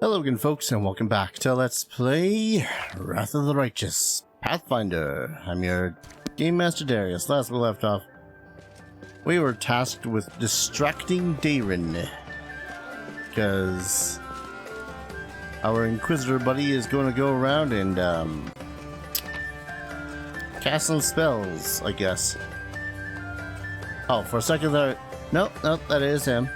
Hello again, folks, and welcome back to Let's Play Wrath of the Righteous Pathfinder. I'm your Game Master Darius. Last we left off, we were tasked with distracting Daeran, because our Inquisitor buddy is going to go around and cast some spells, I guess. Oh, for a second there, nope, that is him.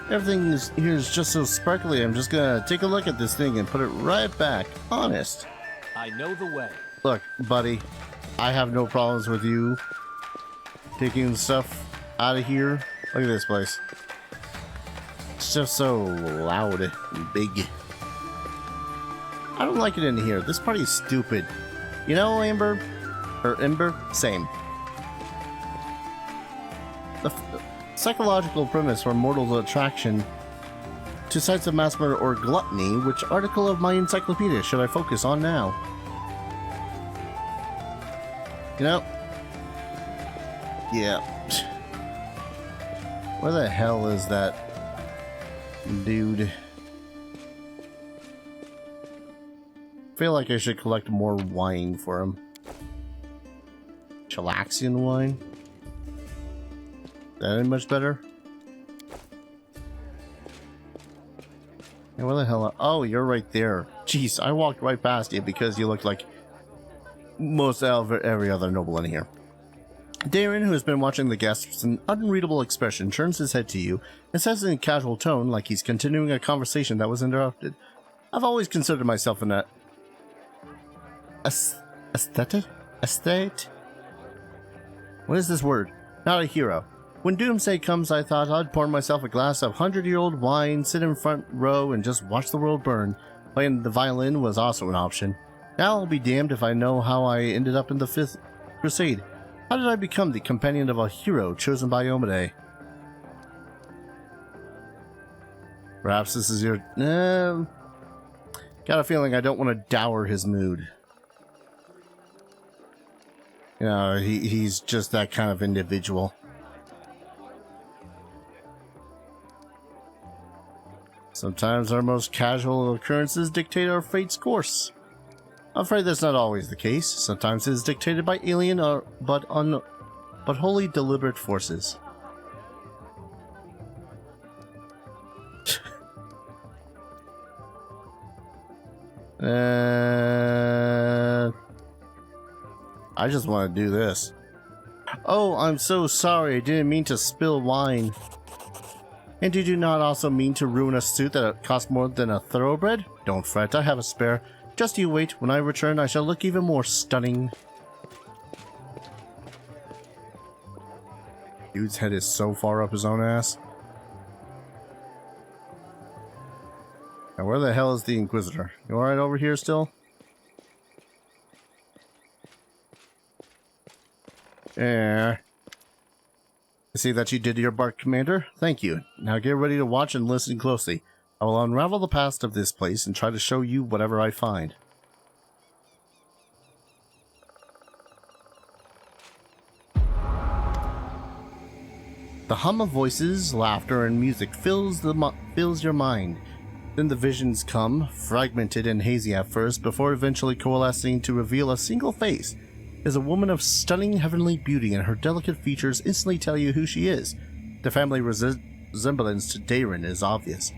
Everything here is just so sparkly. I'm just gonna take a look at this thing and put it right back. Honest. I know the way. Look, buddy, I have no problems with you taking stuff out of here. Look at this place. It's just so loud and big. I don't like it in here. This party's stupid. You know, Amber? Or Ember? Same. The psychological premise for mortal attraction to sites of mass murder or gluttony, which article of my encyclopedia should I focus on now? You know? Yeah. Where the hell is that dude? I feel like I should collect more wine for him. Chilaxian wine? That ain't much better. And where the hell? Oh, you're right there. Jeez, I walked right past you because you looked like most of every other noble in here. Daeran, who has been watching the guests with an unreadable expression, turns his head to you and says in a casual tone, like he's continuing a conversation that was interrupted. I've always considered myself an aesthete? What is this word? Not a hero. When doomsday comes, I thought I'd pour myself a glass of 100-year-old wine, sit in front row, and just watch the world burn. Playing the violin was also an option. Now I'll be damned if I know how I ended up in the 5th Crusade. How did I become the companion of a hero chosen by Omade? Perhaps this is your... got a feeling I don't want to dour his mood. You know, he's just that kind of individual. Sometimes our most casual occurrences dictate our fate's course. I'm afraid that's not always the case. Sometimes it is dictated by alien but wholly deliberate forces. I just want to do this. Oh, I'm so sorry. I didn't mean to spill wine. And did you not also mean to ruin a suit that cost more than a thoroughbred? Don't fret, I have a spare. Just you wait, when I return I shall look even more stunning. Dude's head is so far up his own ass. Now where the hell is the Inquisitor? You alright over here still? Yeah. I see that you did your bark, Commander. Thank you. Now get ready to watch and listen closely. I will unravel the past of this place and try to show you whatever I find. The hum of voices, laughter, and music fills your mind. Then the visions come, fragmented and hazy at first, before eventually coalescing to reveal a single face. Is a woman of stunning heavenly beauty, and her delicate features instantly tell you who she is. The family resemblance to Daeran is obvious.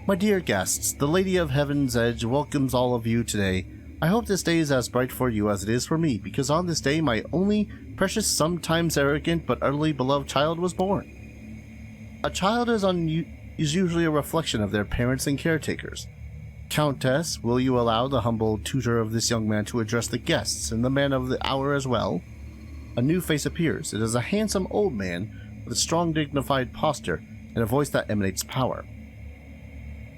My dear guests, the Lady of Heaven's Edge welcomes all of you today. I hope this day is as bright for you as it is for me, because on this day my only precious, sometimes arrogant, but utterly beloved child was born. A child is usually a reflection of their parents and caretakers. Countess, will you allow the humble tutor of this young man to address the guests and the man of the hour as well? A new face appears. It is a handsome old man with a strong, dignified posture and a voice that emanates power.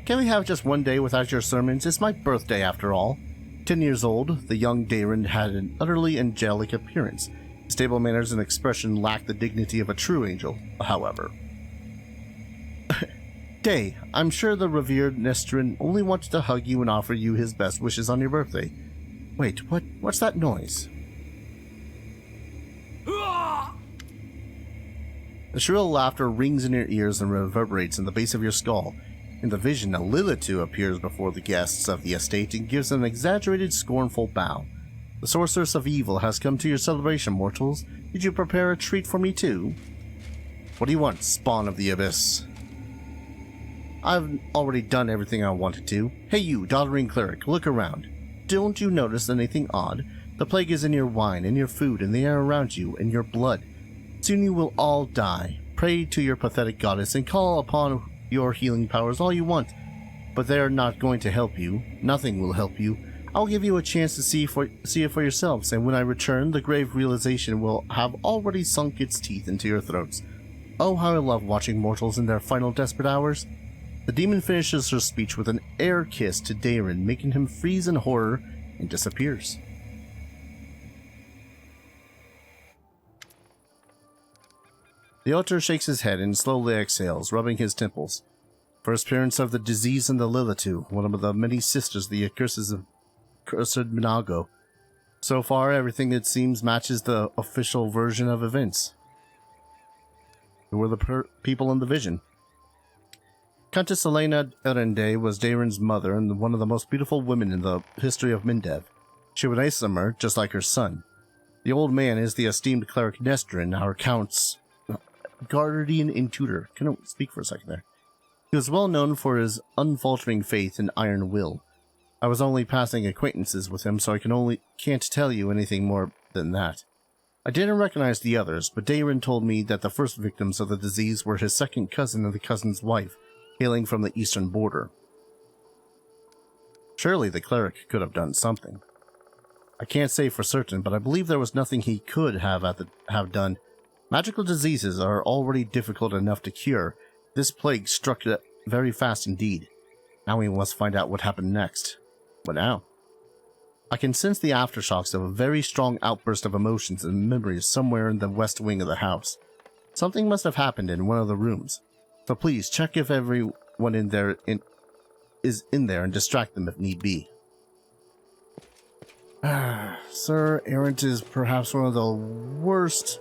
Can we have just one day without your sermons? It's my birthday, after all. 10 years old, the young Daeran had an utterly angelic appearance. Stable manners and expression lacked the dignity of a true angel, however. Day, I'm sure the revered Nestrin only wants to hug you and offer you his best wishes on your birthday. Wait, what's that noise? The shrill laughter rings in your ears and reverberates in the base of your skull. In the vision, a Lilitu appears before the guests of the estate and gives an exaggerated, scornful bow. The sorceress of evil has come to your celebration, mortals. Did you prepare a treat for me too? What do you want, spawn of the abyss? I've already done everything I wanted to. Hey you, doddering cleric, look around. Don't you notice anything odd? The plague is in your wine, in your food, in the air around you, in your blood. Soon you will all die. Pray to your pathetic goddess and call upon your healing powers all you want. But they are not going to help you. Nothing will help you. I'll give you a chance to see it for yourselves, and when I return, the grave realization will have already sunk its teeth into your throats. Oh, how I love watching mortals in their final desperate hours. The demon finishes her speech with an air kiss to Daeran, making him freeze in horror, and disappears. The altar shakes his head and slowly exhales, rubbing his temples. First appearance of the disease in the Lilitu, one of the many sisters of the accursed Minago. So far, everything it seems matches the official version of events. Who were the people in the vision? Countess Elena Erende was Daeran's mother and one of the most beautiful women in the history of Mindev. She was an Aesimer, just like her son. The old man is the esteemed cleric Nestrin, our count's guardian and tutor. Can I speak for a second there? He was well known for his unfaltering faith and iron will. I was only passing acquaintances with him, so I can't tell you anything more than that. I didn't recognize the others, but Daeran told me that the first victims of the disease were his second cousin and the cousin's wife, hailing from the eastern border. Surely the cleric could have done something. I can't say for certain, but I believe there was nothing he could have done. Magical diseases are already difficult enough to cure. This plague struck it very fast indeed. Now we must find out what happened next. What now? I can sense the aftershocks of a very strong outburst of emotions and memories somewhere in the west wing of the house. Something must have happened in one of the rooms. So please check if everyone is in there and distract them if need be. Sir Errant is perhaps one of the worst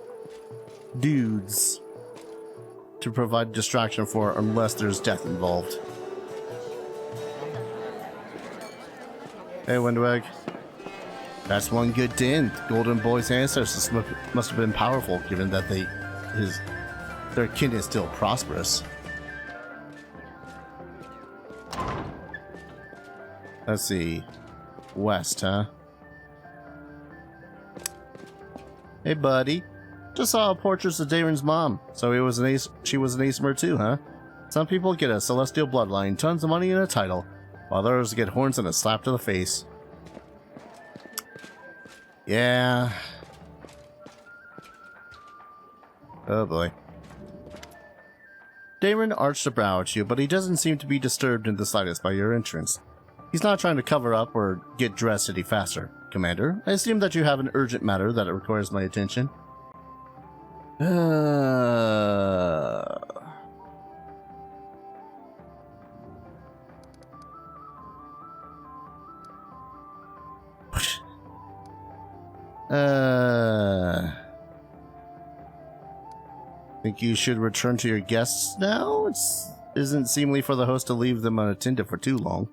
dudes to provide distraction for unless there's death involved. Hey, Windwag. That's one good din. Golden Boy's ancestors must have been powerful, given that their kin is still prosperous. Let's see. West, huh? Hey, buddy. Just saw portraits of Daeran's mom. So she was an Aesimer too, huh? Some people get a celestial bloodline, tons of money, and a title, while others get horns and a slap to the face. Yeah. Oh boy. Daeran arched a brow at you, but he doesn't seem to be disturbed in the slightest by your entrance. He's not trying to cover up or get dressed any faster. Commander, I assume that you have an urgent matter that requires my attention. Think you should return to your guests now? It isn't seemly for the host to leave them unattended for too long.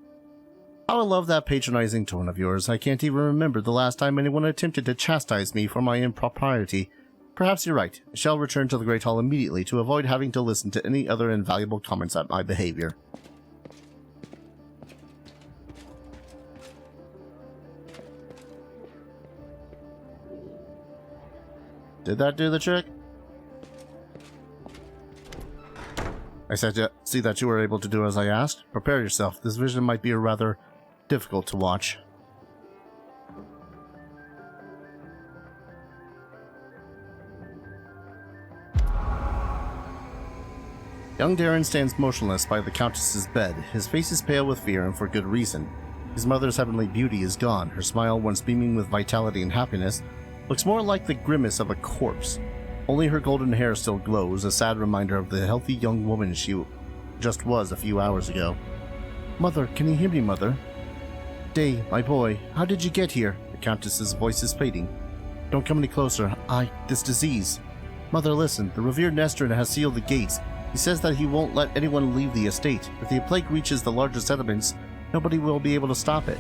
I love that patronizing tone of yours. I can't even remember the last time anyone attempted to chastise me for my impropriety. Perhaps you're right. I shall return to the Great Hall immediately to avoid having to listen to any other invaluable comments at my behavior. Did that do the trick? I said to see that you were able to do as I asked. Prepare yourself. This vision might be rather difficult to watch. Young Daeran stands motionless by the Countess's bed. His face is pale with fear, and for good reason. His mother's heavenly beauty is gone. Her smile, once beaming with vitality and happiness, looks more like the grimace of a corpse. Only her golden hair still glows, a sad reminder of the healthy young woman she just was a few hours ago. Mother, can you hear me, Mother? Day, my boy, how did you get here? The Countess's voice is fading. Don't come any closer. This disease. Mother, listen. The revered Nestrin has sealed the gates. He says that he won't let anyone leave the estate. If the plague reaches the larger settlements, nobody will be able to stop it.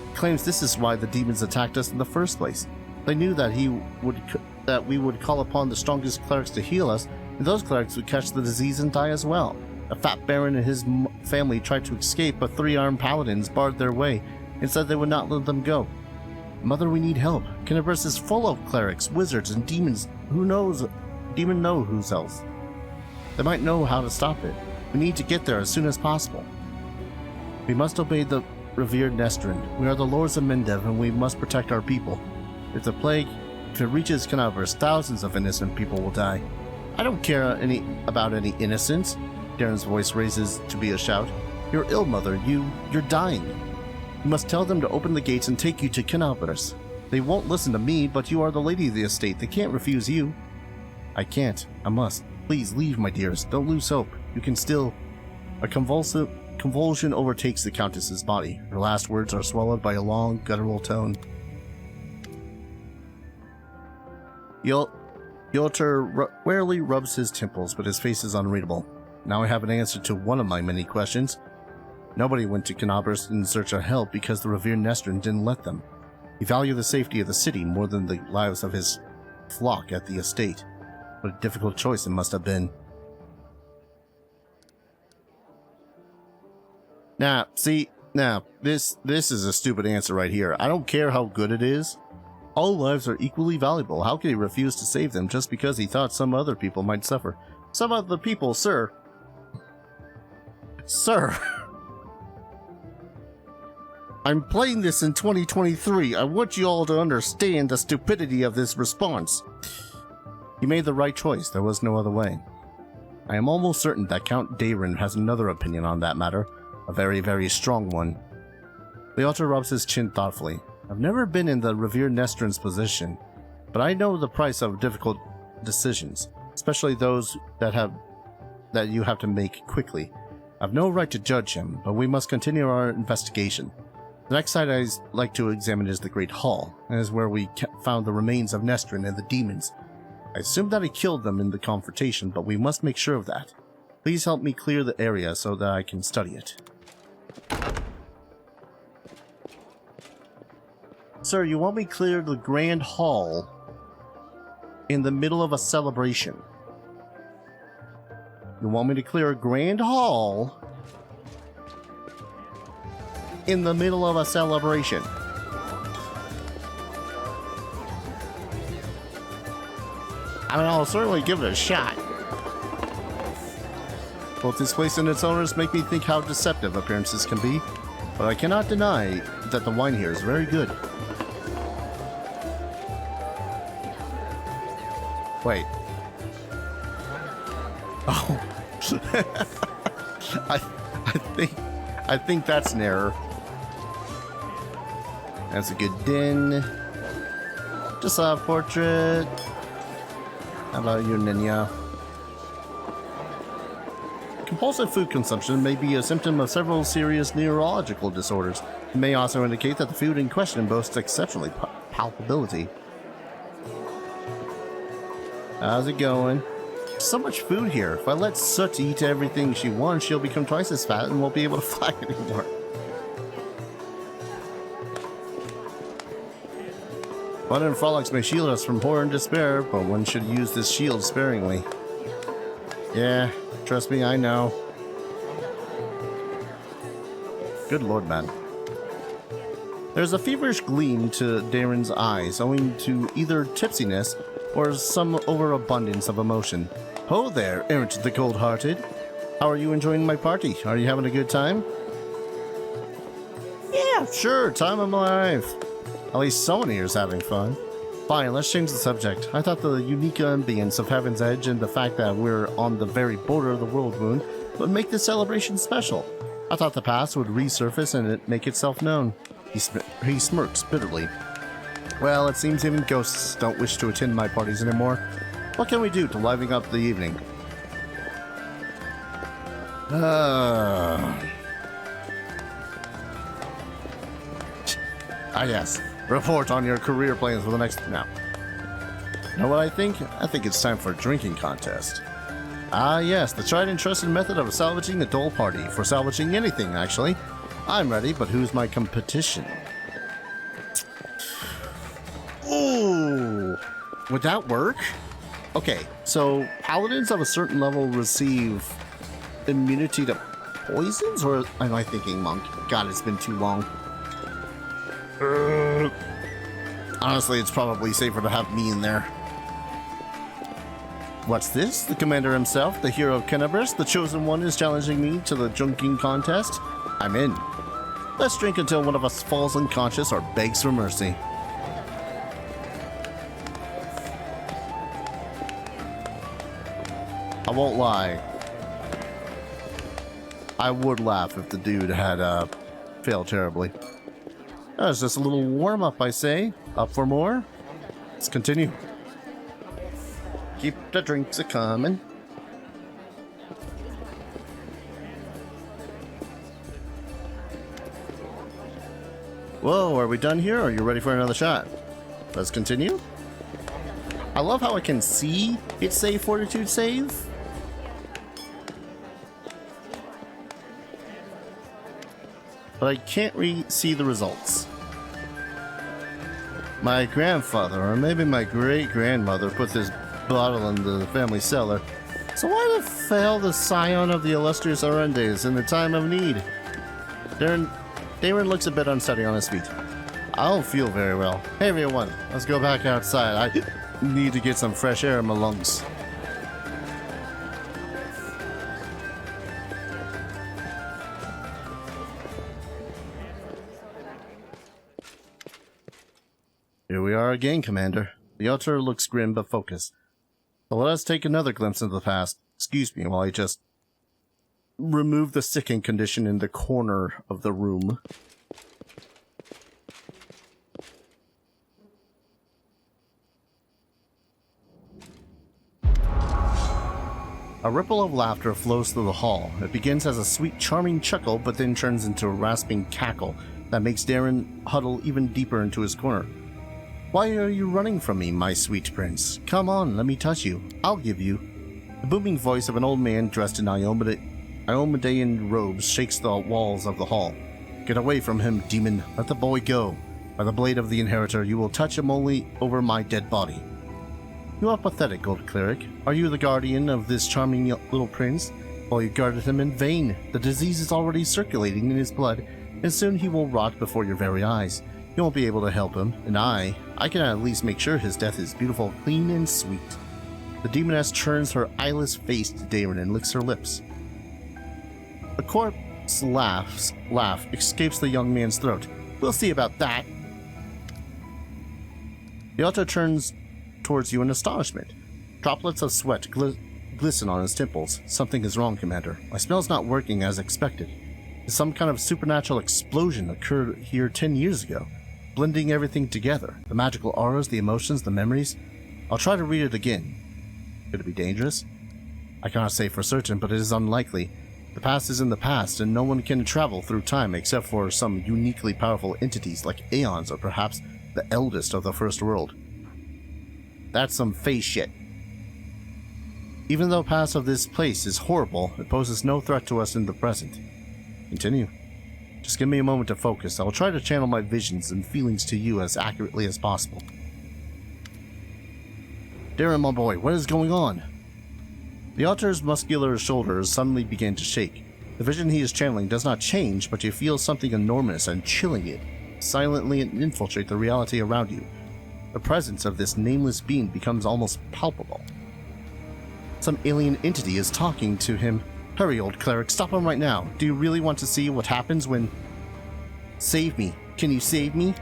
He claims this is why the demons attacked us in the first place. They knew that we would call upon the strongest clerics to heal us, and those clerics would catch the disease and die as well. The fat baron and his family tried to escape, but 3-armed paladins barred their way and said they would not let them go. Mother, we need help. Kenabris is full of clerics, wizards, and demons. Who knows? Demon know who's else. They might know how to stop it. We need to get there as soon as possible. We must obey the revered Nestrin. We are the lords of Mendev, and we must protect our people. If it reaches Kenabris, thousands of innocent people will die. I don't care about any innocence. Daeran's voice raises to be a shout. You're ill, Mother. You're dying. You must tell them to open the gates and take you to Kenabris. They won't listen to me, but you are the lady of the estate. They can't refuse you. I can't. I must. Please leave, my dears. Don't lose hope. You can still... A convulsion overtakes the Countess's body. Her last words are swallowed by a long, guttural tone. Yolter rarely rubs his temples, but his face is unreadable. Now I have an answer to one of my many questions. Nobody went to Kenabris in search of help because the revered Nestrin didn't let them. He valued the safety of the city more than the lives of his flock at the estate. What a difficult choice it must have been. This is a stupid answer right here. I don't care how good it is. All lives are equally valuable. How could he refuse to save them just because he thought some other people might suffer? Some other people, sir. Sir. I'm playing this in 2023. I want you all to understand the stupidity of this response. You made the right choice. There was no other way. I am almost certain that Count Daeran has another opinion on that matter. A very, very strong one. The altar rubs his chin thoughtfully. I've never been in the revered Nestrin's position, but I know the price of difficult decisions, especially those that you have to make quickly. I've no right to judge him, but we must continue our investigation. The next site I'd like to examine is the Great Hall, and is where we found the remains of Nestrin and the demons. I assume that he killed them in the confrontation, but we must make sure of that. Please help me clear the area so that I can study it. Sir, you want me to clear the Grand Hall in the middle of a celebration? You want me to clear a Grand Hall in the middle of a celebration? I mean, I'll certainly give it a shot. Both this place and its owners make me think how deceptive appearances can be, but I cannot deny that the wine here is very good. Wait. Oh. I think that's an error. That's a good din. Just a portrait. How about you, Ninya? Compulsive food consumption may be a symptom of several serious neurological disorders. It may also indicate that the food in question boasts exceptionally palpability. How's it going? So much food here. If I let Soot eat everything she wants, she'll become twice as fat and won't be able to fly anymore. Fun and frolics may shield us from horror and despair, but one should use this shield sparingly. Yeah, trust me, I know. Good lord, man. There's a feverish gleam to Daeran's eyes, owing to either tipsiness or some overabundance of emotion. Ho there, errant the cold-hearted. How are you enjoying my party? Are you having a good time? Yeah, sure, time of my life. At least someone here is having fun. Fine, let's change the subject. I thought the unique ambience of Heaven's Edge and the fact that we're on the very border of the world wound would make this celebration special. I thought the past would resurface and make itself known. He smirks bitterly. Well, it seems even ghosts don't wish to attend my parties anymore. What can we do to liven up the evening? Yes. Report on your career plans for the next... Now. Know what I think? I think it's time for a drinking contest. Ah yes, the tried and trusted method of salvaging a dull party. For salvaging anything, actually. I'm ready, but who's my competition? Ooh! Would that work? Okay, so paladins of a certain level receive immunity to poisons? Or am I thinking monk? God, it's been too long. Honestly, it's probably safer to have me in there. What's this? The commander himself, the hero of Kenabris, the chosen one, is challenging me to the drinking contest? I'm in. Let's drink until one of us falls unconscious or begs for mercy. I won't lie. I would laugh if the dude had failed terribly. That was just a little warm-up, I say. Up for more? Let's continue. Keep the drinks a-comin'. Whoa, are we done here? Or are you ready for another shot? Let's continue. I love how I can see it say fortitude save. But I can't see the results. My grandfather, or maybe my great-grandmother, put this bottle in the family cellar. So why the hell the scion of the illustrious Arendes in the time of need? Daeran looks a bit unsteady on his feet. I don't feel very well. Hey everyone, let's go back outside. I need to get some fresh air in my lungs. Here we are again, Commander. The altar looks grim but focused. So let us take another glimpse into the past. Excuse me while I just remove the sticking condition in the corner of the room. A ripple of laughter flows through the hall. It begins as a sweet, charming chuckle, but then turns into a rasping cackle that makes Daeran huddle even deeper into his corner. Why are you running from me, my sweet prince? Come on, let me touch you. I'll give you. The booming voice of an old man dressed in Iomedean robes shakes the walls of the hall. Get away from him, demon. Let the boy go. By the blade of the inheritor, you will touch him only over my dead body. You are pathetic, old cleric. Are you the guardian of this charming little prince? Well, you guarded him in vain. The disease is already circulating in his blood, and soon he will rot before your very eyes. You won't be able to help him, and I can at least make sure his death is beautiful, clean, and sweet. The demoness turns her eyeless face to Daeran and licks her lips. A corpse laugh escapes the young man's throat. We'll see about that. The altar turns towards you in astonishment. Droplets of sweat glisten on his temples. Something is wrong, Commander. My spell's not working as expected. Some kind of supernatural explosion occurred here 10 years ago, blending everything together. The magical auras, the emotions, the memories. I'll try to read it again. Could it be dangerous? I cannot say for certain, but it is unlikely. The past is in the past, and no one can travel through time except for some uniquely powerful entities like Aeons or perhaps the eldest of the First World. That's some face shit. Even though past of this place is horrible, it poses no threat to us in the present. Continue. Just give me a moment to focus. I will try to channel my visions and feelings to you as accurately as possible. Daeran, my boy, what is going on? The altar's muscular shoulders suddenly begin to shake. The vision he is channeling does not change, but you feel something enormous and chilling it, silently infiltrate the reality around you. The presence of this nameless being becomes almost palpable. Some alien entity is talking to him. Hurry, old cleric, stop him right now. Do you really want to see what happens when... Save me. Can you save me?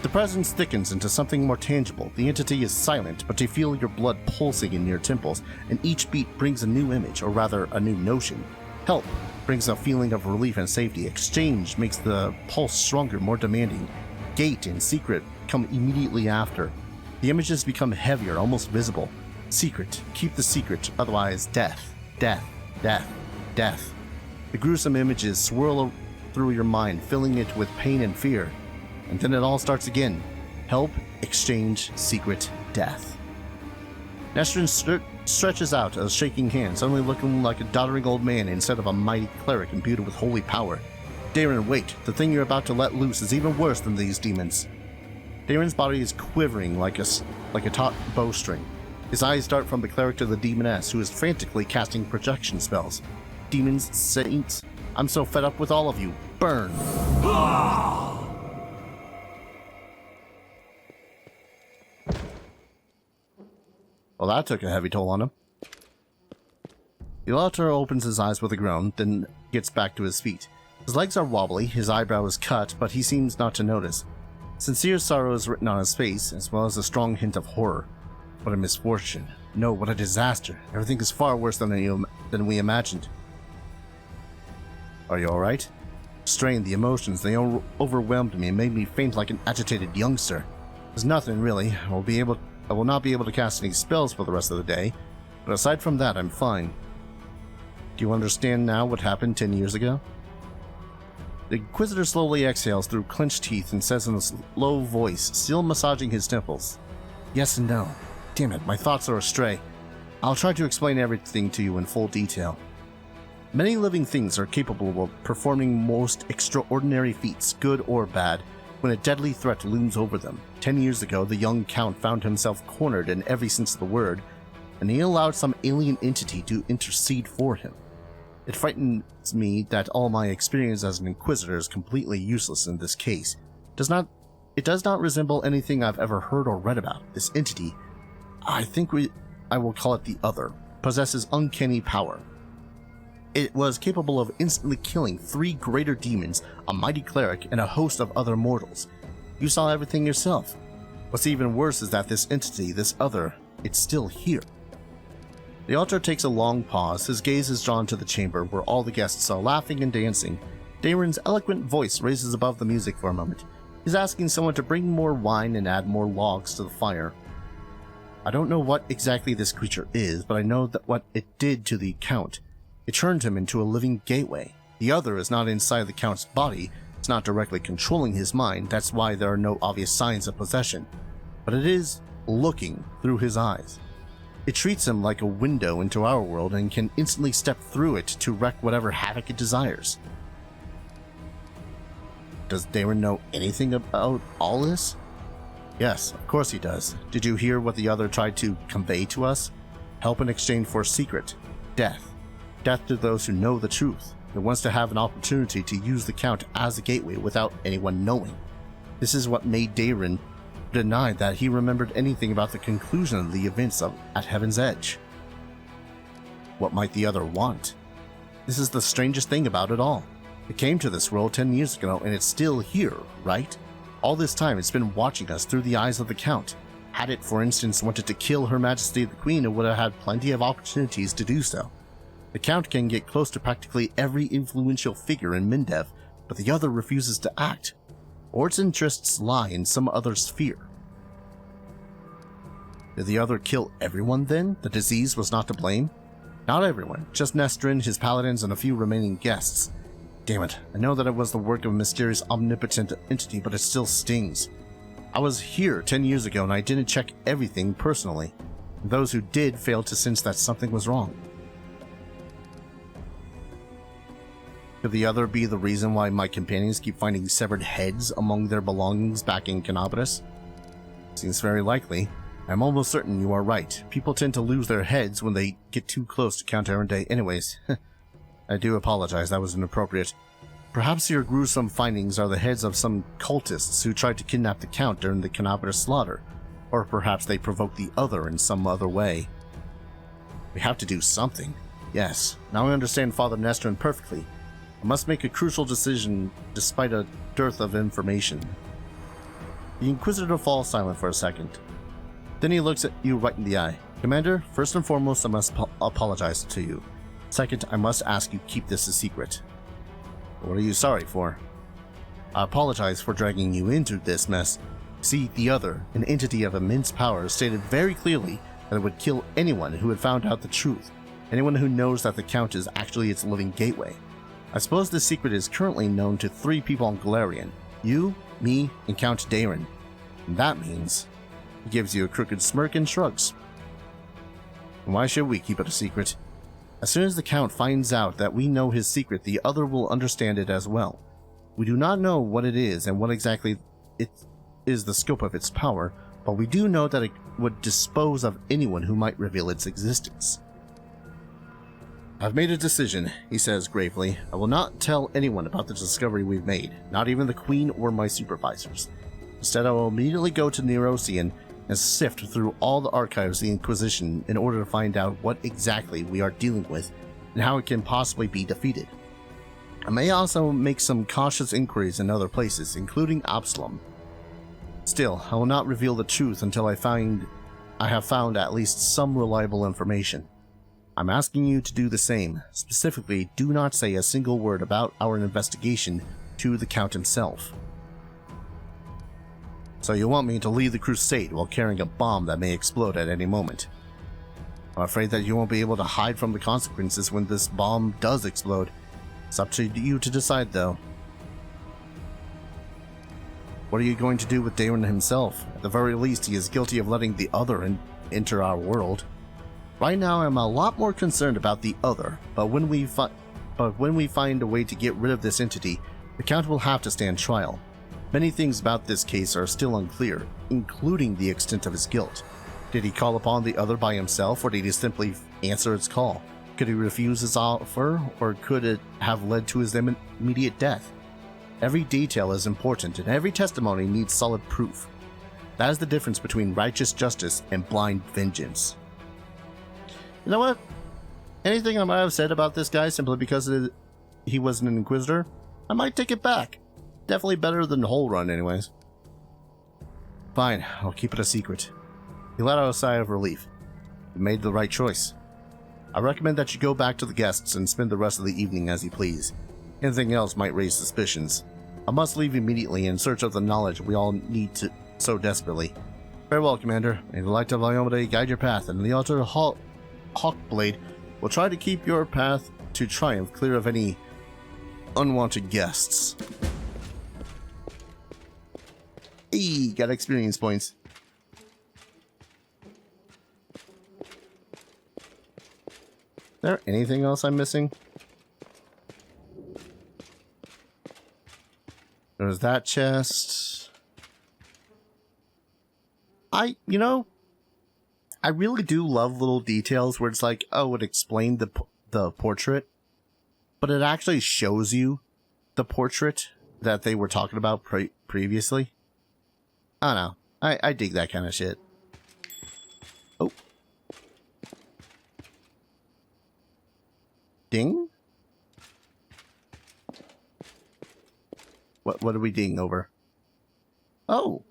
The presence thickens into something more tangible. The entity is silent, but you feel your blood pulsing in your temples, and each beat brings a new image, or rather, a new notion. Help brings a feeling of relief and safety. Exchange makes the pulse stronger, more demanding. Gate and secret come immediately after. The images become heavier, almost visible. Secret. Keep the secret, otherwise death. Death. Death. Death. The gruesome images swirl through your mind, filling it with pain and fear. And then it all starts again. Help, exchange, secret, death. Nestrin stretches out a shaking hand, suddenly looking like a doddering old man instead of a mighty cleric imbued with holy power. Daeran, wait. The thing you're about to let loose is even worse than these demons. Daeran's body is quivering like a taut bowstring. His eyes dart from the cleric to the demoness, who is frantically casting projection spells. Demons, saints, I'm so fed up with all of you. Burn! Well, that took a heavy toll on him. The altar opens his eyes with a groan, then gets back to his feet. His legs are wobbly, his eyebrow is cut, but he seems not to notice. Sincere sorrow is written on his face, as well as a strong hint of horror. What a misfortune. No, what a disaster. Everything is far worse than we imagined. Are you alright? Strained, the emotions, they overwhelmed me and made me faint like an agitated youngster. There's nothing, really. I will not be able to cast any spells for the rest of the day, but aside from that, I'm fine. Do you understand now what happened 10 years ago? The Inquisitor slowly exhales through clenched teeth and says in a low voice, still massaging his temples. Yes and no. Damn it, my thoughts are astray. I'll try to explain everything to you in full detail. Many living things are capable of performing most extraordinary feats, good or bad, when a deadly threat looms over them. 10 years ago, the young Count found himself cornered in every sense of the word, and he allowed some alien entity to intercede for him. It frightens me that all my experience as an Inquisitor is completely useless in this case. It does not resemble anything I've ever heard or read about. This entity, I will call it the Other, possesses uncanny power. It was capable of instantly killing 3 greater demons, a mighty cleric, and a host of other mortals. You saw everything yourself. What's even worse is that this entity, this Other, it's still here. The altar takes a long pause. His gaze is drawn to the chamber where all the guests are laughing and dancing. Daeran's eloquent voice raises above the music for a moment. He's asking someone to bring more wine and add more logs to the fire. I don't know what exactly this creature is, but I know that what it did to the Count. It turned him into a living gateway. The Other is not inside the Count's body. It's not directly controlling his mind. That's why there are no obvious signs of possession. But it is looking through his eyes. It treats him like a window into our world and can instantly step through it to wreak whatever havoc it desires. Does Daeran know anything about all this? Yes, of course he does. Did you hear what the Other tried to convey to us? Help in exchange for secret. Death. Death to those who know the truth. It wants to have an opportunity to use the Count as a gateway without anyone knowing. This is what made Daeran deny that he remembered anything about the conclusion of the events at Heaven's Edge. What might the Other want? This is the strangest thing about it all. It came to this world 10 years ago and it's still here, right? All this time it's been watching us through the eyes of the Count. Had it, for instance, wanted to kill Her Majesty the Queen, it would have had plenty of opportunities to do so. The Count can get close to practically every influential figure in Mendev, but the Other refuses to act. Or its interests lie in some other sphere. Did the Other kill everyone then? The disease was not to blame? Not everyone, just Nestrin, his paladins, and a few remaining guests. Damn it, I know that it was the work of a mysterious omnipotent entity, but it still stings. I was here 10 years ago and I didn't check everything personally. Those who did failed to sense that something was wrong. Could the Other be the reason why my companions keep finding severed heads among their belongings back in Canobras? Seems very likely. I'm almost certain you are right. People tend to lose their heads when they get too close to Count Arendae anyways. I do apologize, that was inappropriate. Perhaps your gruesome findings are the heads of some cultists who tried to kidnap the Count during the Canobras slaughter. Or perhaps they provoked the Other in some other way. We have to do something. Yes, now I understand Father Nestrin perfectly. I must make a crucial decision despite a dearth of information. The Inquisitor falls silent for a second. Then he looks at you right in the eye. Commander, first and foremost, I must apologize to you. Second, I must ask you keep this a secret. What are you sorry for? I apologize for dragging you into this mess. See, the Other, an entity of immense power, stated very clearly that it would kill anyone who had found out the truth. Anyone who knows that the Count is actually its living gateway. I suppose this secret is currently known to 3 people on Galarian. You, me, and Count Daeran. And that means... He gives you a crooked smirk and shrugs. Why should we keep it a secret? As soon as the Count finds out that we know his secret, the other will understand it as well. We do not know what it is and what exactly it is the scope of its power, but we do know that it would dispose of anyone who might reveal its existence. I've made a decision, he says gravely. I will not tell anyone about the discovery we've made, not even the Queen or my supervisors. Instead, I will immediately go to Nerosian and sift through all the archives of the Inquisition in order to find out what exactly we are dealing with and how it can possibly be defeated. I may also make some cautious inquiries in other places, including Absalom. Still, I will not reveal the truth until I have found at least some reliable information. I'm asking you to do the same. Specifically, do not say a single word about our investigation to the Count himself. So you want me to lead the crusade while carrying a bomb that may explode at any moment. I'm afraid that you won't be able to hide from the consequences when this bomb does explode. It's up to you to decide, though. What are you going to do with Daeran himself? At the very least, he is guilty of letting the other enter our world. Right now, I'm a lot more concerned about the other, but when we find a way to get rid of this entity, the Count will have to stand trial. Many things about this case are still unclear, including the extent of his guilt. Did he call upon the other by himself, or did he simply answer its call? Could he refuse his offer, or could it have led to his immediate death? Every detail is important, and every testimony needs solid proof. That is the difference between righteous justice and blind vengeance. You know what? Anything I might have said about this guy simply because he was an Inquisitor, I might take it back. Definitely better than Whole Run anyways. Fine, I'll keep it a secret. He let out a sigh of relief. You made the right choice. I recommend that you go back to the guests and spend the rest of the evening as you please. Anything else might raise suspicions. I must leave immediately in search of the knowledge we all need to so desperately. Farewell, Commander. May the light of Iomade guide your path, and the altar Hawkblade will try to keep your path to triumph clear of any unwanted guests. Hey, got experience points. Is there anything else I'm missing? There's that chest. I really do love little details where it's like, oh, it explained the portrait, but it actually shows you the portrait that they were talking about previously. I don't know. I dig that kind of shit. Oh. Ding? What are we ding over? Oh.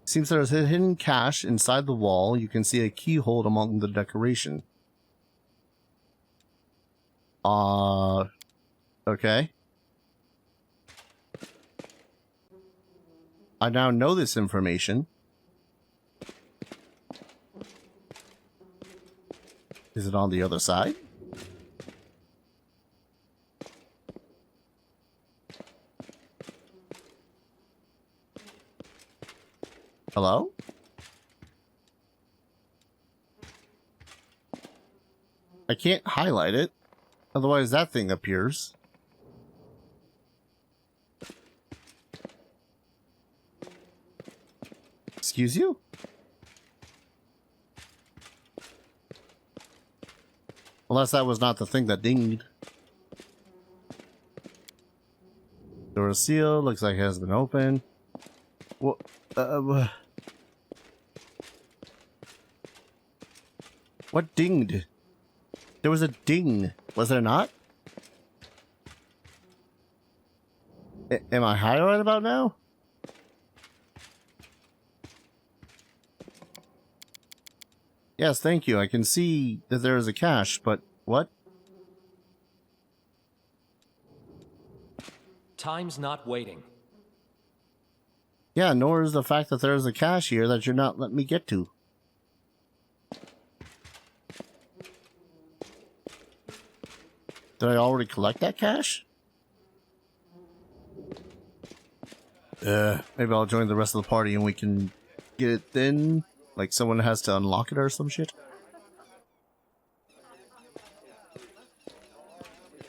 Seems there's a hidden cache inside the wall. You can see a keyhole among the decoration. Okay. I now know this information. Is it on the other side? Hello? I can't highlight it, otherwise that thing appears. Excuse you? Unless that was not the thing that dinged. Door seal, looks like it has been opened. What? What dinged? There was a ding, was there not? Am I high right about now? Yes, thank you. I can see that there is a cache, but what? Time's not waiting. Yeah, nor is the fact that there is a cache here that you're not letting me get to. Did I already collect that cache? Maybe I'll join the rest of the party and we can get it then. Like someone has to unlock it or some shit.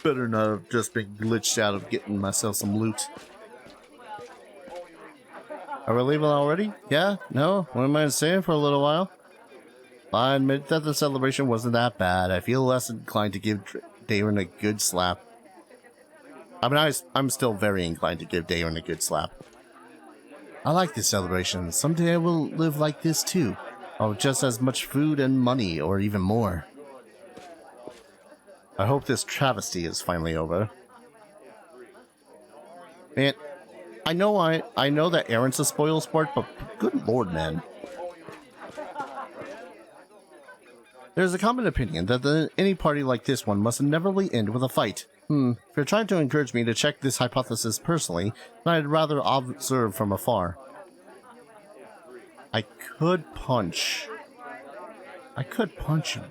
Better not have just been glitched out of getting myself some loot. Are we leaving already? Yeah? No? Wouldn't mind staying for a little while. I admit that the celebration wasn't that bad. I feel less inclined to give Daeran a good slap. I mean, I'm still very inclined to give Daeran a good slap. I like this celebration. Someday I will live like this too. Oh, just as much food and money, or even more. I hope this travesty is finally over. Man, I know that Aaron's a spoil sport, but good lord, man. There's a common opinion that any party like this one must inevitably end with a fight. If you're trying to encourage me to check this hypothesis personally, then I'd rather observe from afar. I could punch him.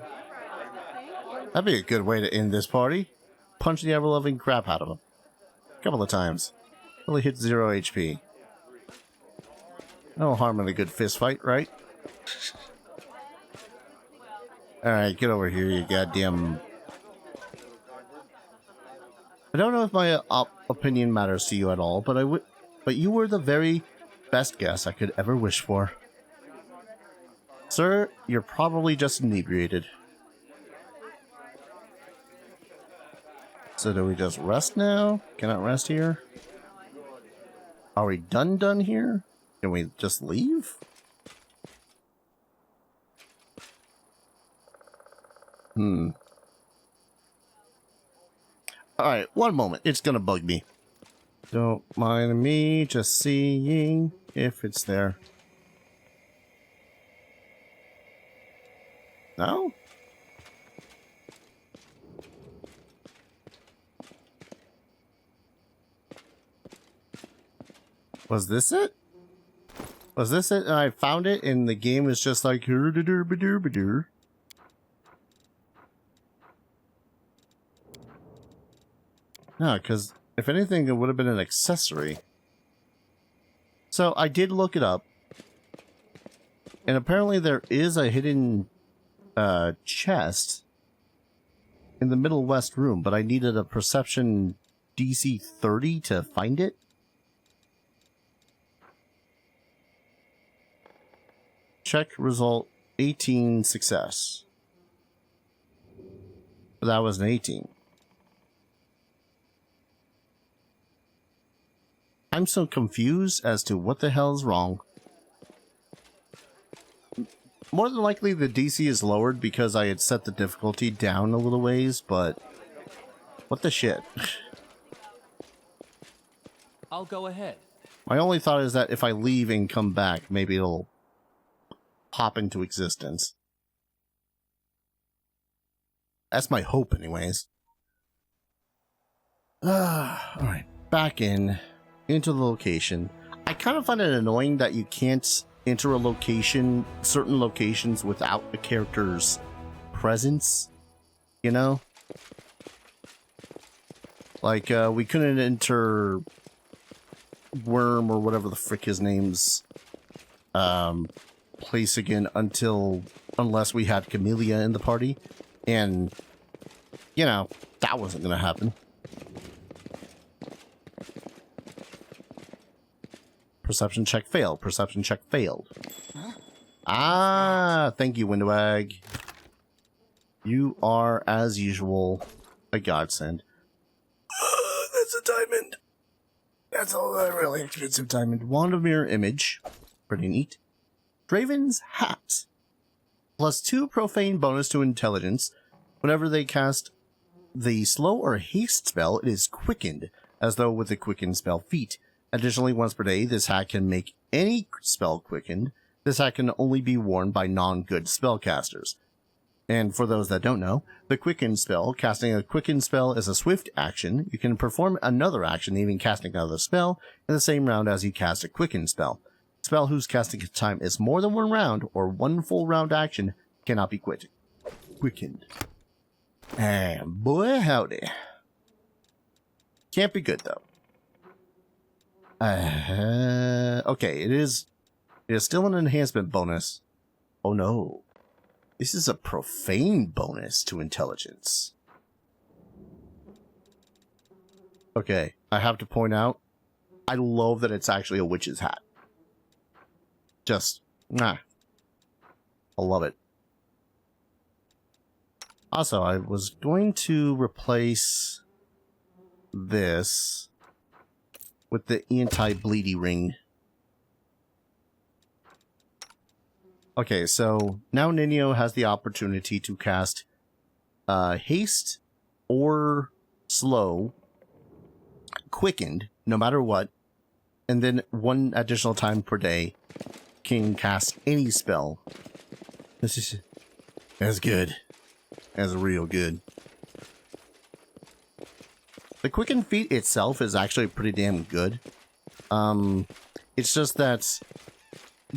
That'd be a good way to end this party. Punch the ever-loving crap out of him. A couple of times. Till he hits 0 HP. No harm in a good fist fight, right? Alright, get over here, you goddamn... I don't know if my opinion matters to you at all, but you were the very best guest I could ever wish for. Sir, you're probably just inebriated. So do we just rest now? Cannot rest here? Are we done here? Can we just leave? Alright, one moment. It's gonna bug me. Don't mind me just seeing if it's there. No? Was this it? Was this it? And I found it and the game was just like... No, because if anything, it would have been an accessory. So I did look it up. And apparently there is a hidden chest in the Middle West room, but I needed a perception DC 30 to find it. Check result 18 success. But that was an 18. I'm so confused as to what the hell is wrong. More than likely the DC is lowered because I had set the difficulty down a little ways, but what the shit? I'll go ahead. My only thought is that if I leave and come back, maybe it'll pop into existence. That's my hope anyways. Alright, back into the location. I kind of find it annoying that you can't enter a location, certain locations, without a character's presence, you know? Like, we couldn't enter Worm or whatever the frick his name's place again unless we had Camellia in the party, and, you know, that wasn't gonna happen. Perception check failed. Perception check failed. Huh? Ah, thank you, Windwag. You are, as usual, a godsend. That's a diamond. That's a really expensive diamond. Wand of Mirror Image. Pretty neat. Draven's Hat. +2 profane bonus to intelligence. Whenever they cast the slow or haste spell, it is quickened, as though with a quickened spell feat. Additionally, once per day, this hat can make any spell quickened. This hat can only be worn by non-good spellcasters. And for those that don't know, the Quicken spell, casting a Quicken spell is a swift action. You can perform another action, even casting another spell, in the same round as you cast a Quicken spell. Spell whose casting time is more than one round, or one full round action, cannot be quickened. And boy howdy. Can't be good, though. Okay, it is still an enhancement bonus. Oh no. This is a profane bonus to intelligence. Okay, I have to point out, I love that it's actually a witch's hat. Just, nah. I love it. Also, I was going to replace this with the anti-bleedy ring. Okay, so now Nino has the opportunity to cast haste or slow, quickened, no matter what, and then 1 additional time per day can cast any spell. That's good. That's real good. The quicken feat itself is actually pretty damn good. It's just that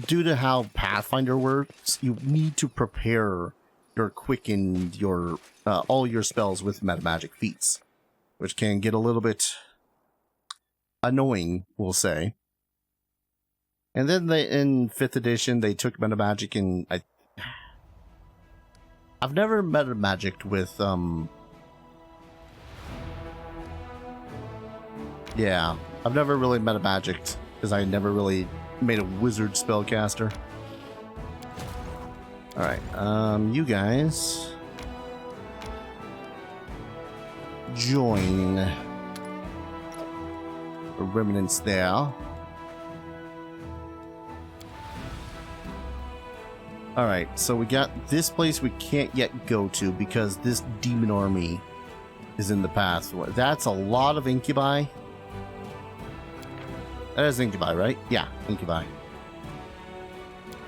due to how Pathfinder works, you need to prepare your quickened, your all your spells with metamagic feats, which can get a little bit annoying, we'll say. And then in 5th edition, they took metamagic, and I've never metamagicked with yeah, I've never really metamagicked because I never really made a wizard spellcaster. Alright, you guys join the remnants there. Alright, so we got this place we can't yet go to because this demon army is in the path. That's a lot of incubi. That is incubi, right? Yeah, incubi.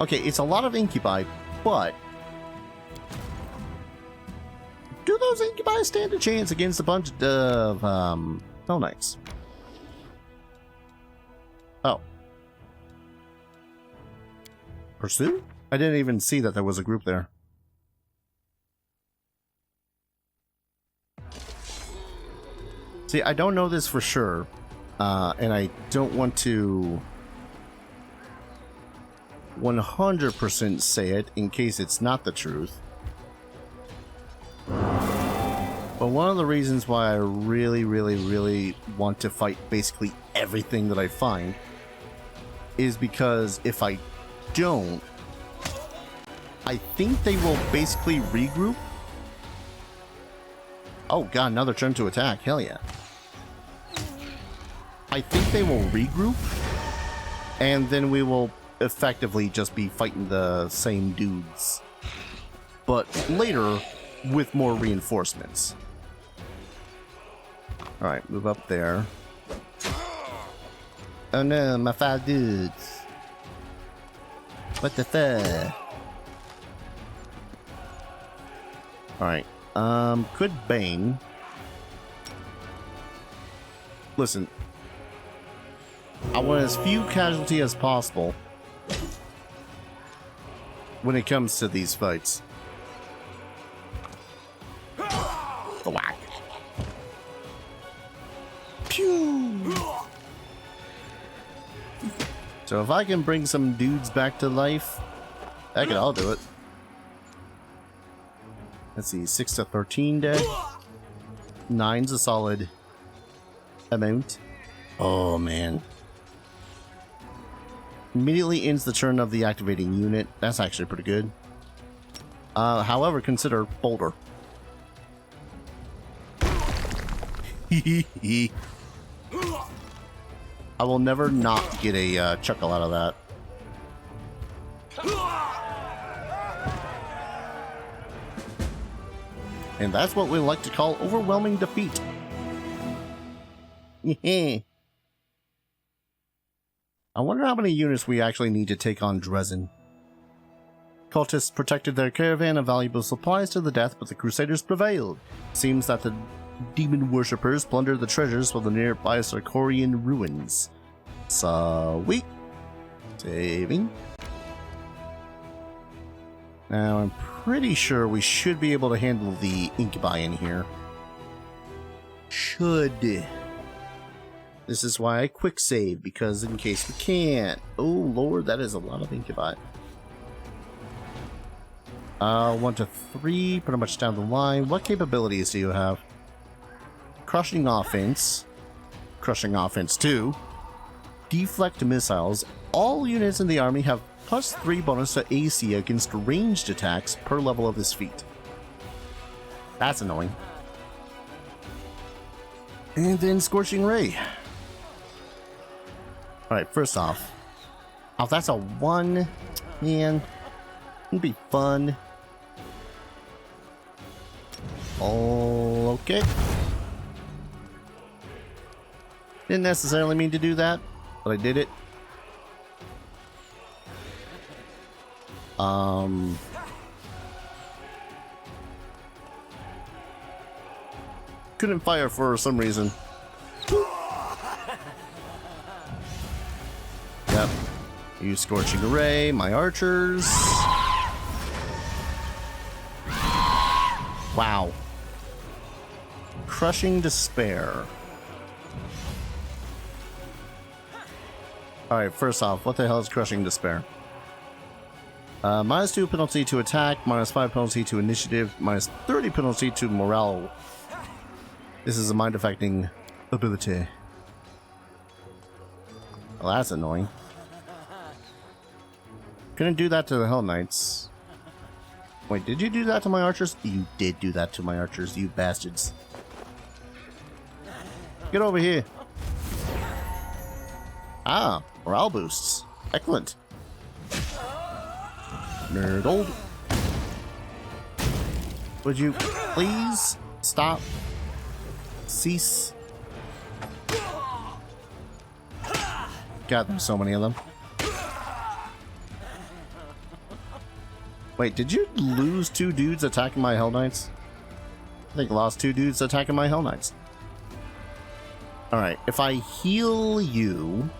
Okay, it's a lot of incubi, but do those incubi stand a chance against a bunch of Hell Knights? Oh. Pursue? I didn't even see that there was a group there. See, I don't know this for sure, and I don't want to 100% say it in case it's not the truth. But one of the reasons why I really want to fight basically everything that I find is because if I don't, I think they will basically regroup. Oh god, another turn to attack. Hell yeah. I think they will regroup, and then we will effectively just be fighting the same dudes, but later with more reinforcements. Alright, move up there. Oh no, my 5 dudes. What the fuck? Alright, could Bane... Listen, I want as few casualty as possible when it comes to these fights. Whack. Pew! So if I can bring some dudes back to life, heck it, I'll do it. Let's see, 6 to 13 dead. 9's a solid amount. Oh man. Immediately ends the turn of the activating unit. That's actually pretty good. However, consider Boulder. I will never not get a chuckle out of that. And that's what we like to call overwhelming defeat. I wonder how many units we actually need to take on Dresden. Cultists protected their caravan of valuable supplies to the death, but the Crusaders prevailed. Seems that the demon worshippers plundered the treasures from the nearby Sarkorian ruins. Sweet. Saving. Now, I'm pretty sure we should be able to handle the incubi in here. Should. This is why I quick save, because in case we can't. Oh lord, that is a lot of incubi. 1 to 3, pretty much down the line. What capabilities do you have? Crushing offense. crushing offense too. Deflect missiles. All units in the army have +3 bonus to AC against ranged attacks per level of this feat. That's annoying. And then Scorching Ray. Alright, first off. Oh, that's a 1. Man. It'd be fun. Okay. Didn't necessarily mean to do that, but I did it. Couldn't fire for some reason. Yep. Use Scorching Array, my archers. Wow. Crushing Despair. Alright, first off, what the hell is Crushing Despair? -2 penalty to attack, -5 penalty to initiative, -30 penalty to morale. This is a mind-affecting ability. Well, that's annoying. Couldn't do that to the Hell Knights. Wait, did you do that to my archers? You did do that to my archers, you bastards. Get over here. Ah, morale boosts. Excellent. Nerd old. Would you please stop? Cease. God, there's so many of them. Wait, did you lose 2 dudes attacking my Hell Knights? I think I lost 2 dudes attacking my Hell Knights. Alright, if I heal you...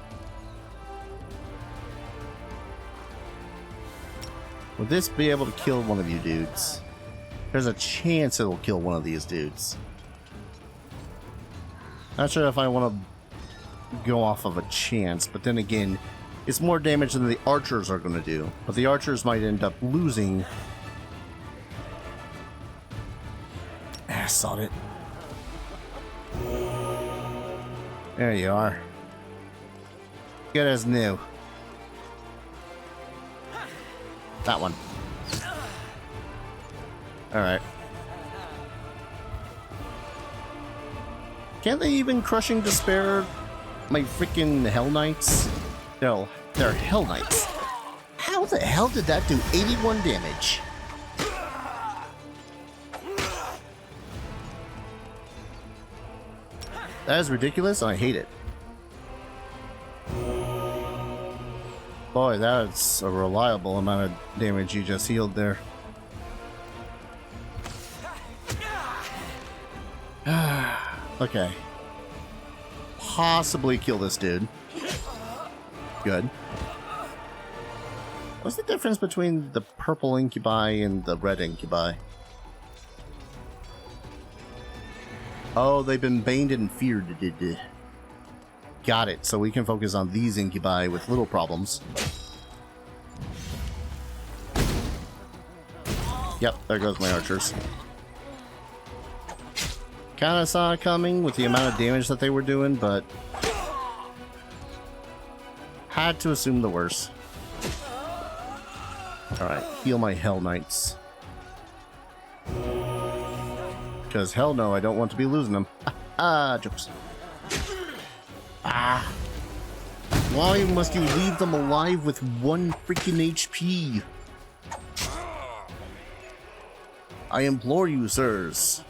Will this be able to kill one of you dudes? There's a chance it'll kill one of these dudes. Not sure if I want to go off of a chance, but then again, it's more damage than the archers are going to do. But the archers might end up losing. I saw it. There you are. Good as new. That one. Alright. Can't they even Crushing Despair my freaking Hell Knights? No, they're Hell Knights. How the hell did that do 81 damage? That is ridiculous, and I hate it. Boy, that's a reliable amount of damage you just healed there. Okay. Possibly kill this dude. Good. What's the difference between the purple incubi and the red incubi? Oh, they've been baned and feared. Got it. So we can focus on these incubi with little problems. Yep, there goes my archers. Kinda saw it coming with the amount of damage that they were doing, but had to assume the worst. Alright, heal my Hell Knights. Because hell no, I don't want to be losing them. Jokes. Why must you leave them alive with 1 freaking HP? I implore you, sirs.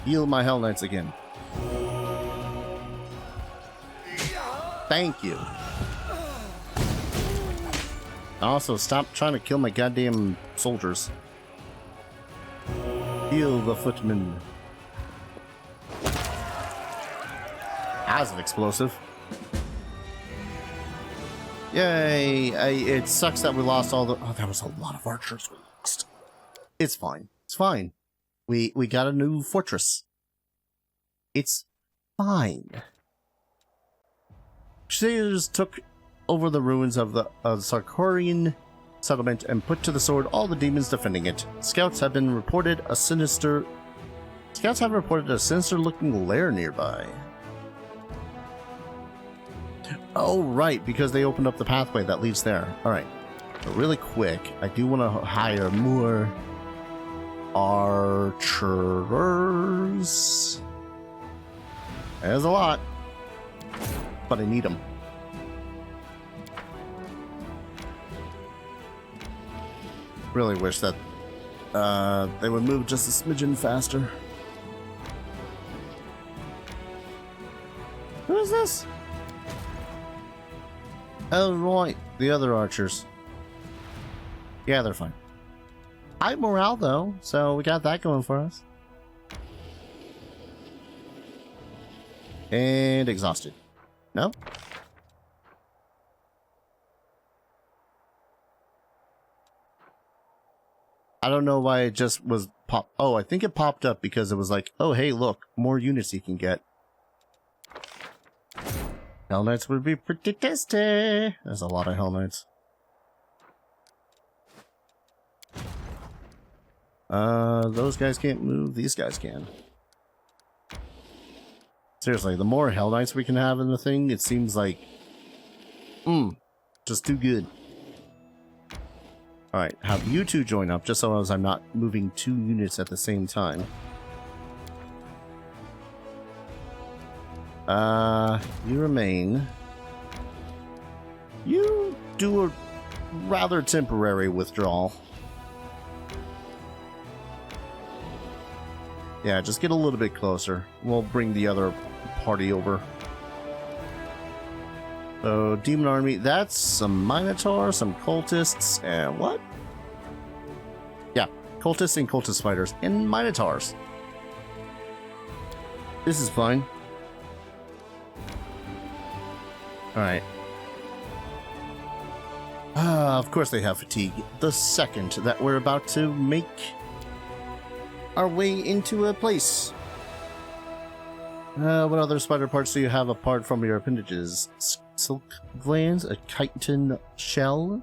Heal my Hell Knights again. Thank you. Also, stop trying to kill my goddamn soldiers. Heal the footmen. As an explosive. Yay! It sucks that we lost all the... Oh, that was a lot of archers we lost. It's fine. It's fine. We got a new fortress. It's fine. Crusaders took over the ruins of the Sarkorian settlement and put to the sword all the demons defending it. Scouts have been reported a sinister Scouts have reported a sinister-looking lair nearby. Oh, right, because they opened up the pathway that leads there. Alright. But really quick, I do want to hire more archers. There's a lot. But I need them. Really wish that they would move just a smidgen faster. Who is this? Oh, right. The other archers. Yeah, they're fine. High morale, though, so we got that going for us. And exhausted. No? I don't know why it just was pop. Oh, I think it popped up because it was like, oh, hey, look, more units you can get. Hell Knights would be pretty tasty. There's a lot of Hell Knights. Those guys can't move. These guys can. Seriously, the more Hell Knights we can have in the thing, it seems like... just too good. Alright, have you two join up, just so as I'm not moving 2 units at the same time. You remain. You do a rather temporary withdrawal. Yeah, just get a little bit closer. We'll bring the other party over. So, Demon Army, that's some Minotaur, some Cultists, and what? Yeah, Cultists and Cultist Fighters, and Minotaurs. This is fine. Alright. Of course they have fatigue. The second that we're about to make our way into a place. What other spider parts do you have apart from your appendages? Silk glands, a chitin shell.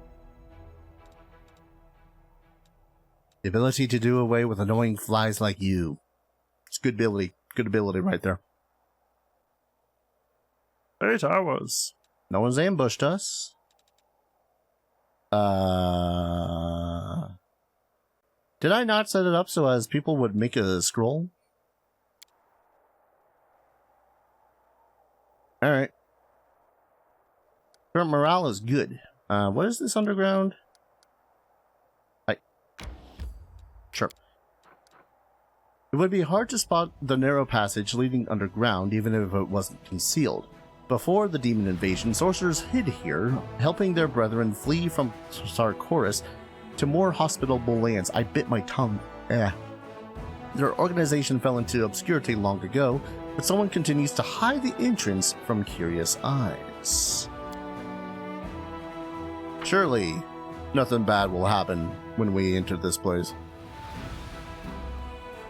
The ability to do away with annoying flies like you. It's good ability. Good ability right there. 8 hours. No one's ambushed us. Did I not set it up so as people would make a scroll? Alright. Current morale is good. What is this underground? Sure. It would be hard to spot the narrow passage leading underground even if it wasn't concealed. Before the demon invasion, sorcerers hid here, helping their brethren flee from Sarkoris to more hospitable lands. I bit my tongue. Their organization fell into obscurity long ago, but someone continues to hide the entrance from curious eyes. Surely, nothing bad will happen when we enter this place.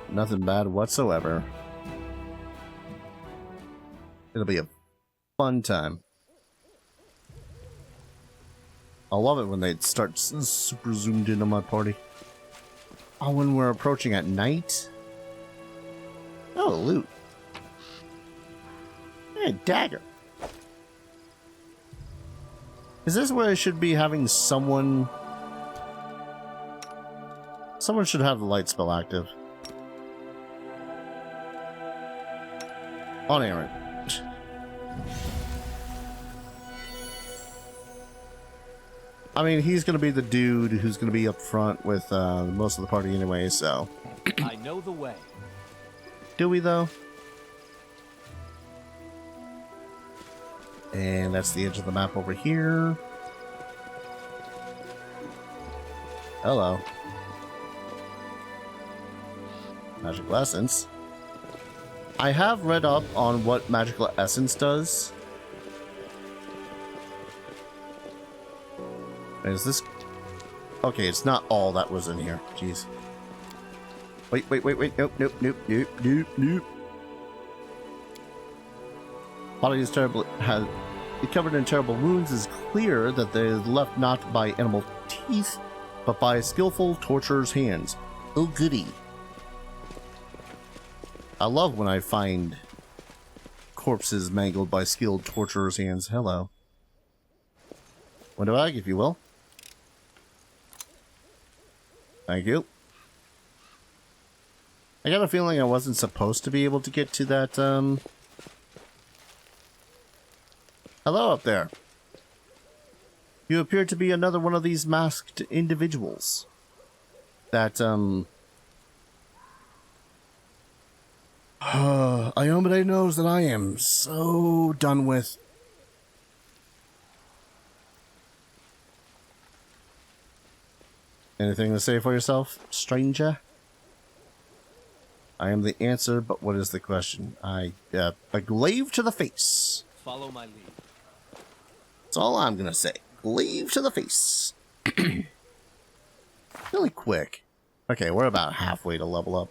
Nothing bad whatsoever. It'll be a fun time. I love it when they start super zoomed in on my party. Oh, when we're approaching at night? Oh, loot. Hey, dagger. Is this where I should be having someone... Someone should have the light spell active. On Aaron. I mean, he's going to be the dude who's going to be up front with most of the party anyway, so... I know the way. Do we, though? And that's the edge of the map over here. Hello. Magical Essence. I have read up on what Magical Essence does. Is this... Okay, it's not all that was in here. Jeez. Wait. Nope. Body is terrible. Covered in terrible wounds. Is clear that they left not by animal teeth, but by skillful torturer's hands. Oh, goody. I love when I find corpses mangled by skilled torturers' hands. Hello. Window egg, if you will. Thank you. I got a feeling I wasn't supposed to be able to get to that, Hello up there. You appear to be another one of these masked individuals. That, Iomade knows that I am so done with. Anything to say for yourself, stranger? I am the answer, but what is the question? A glaive to the face. Follow my lead. That's all I'm gonna say. Glaive to the face. Really quick. Okay, we're about halfway to level up.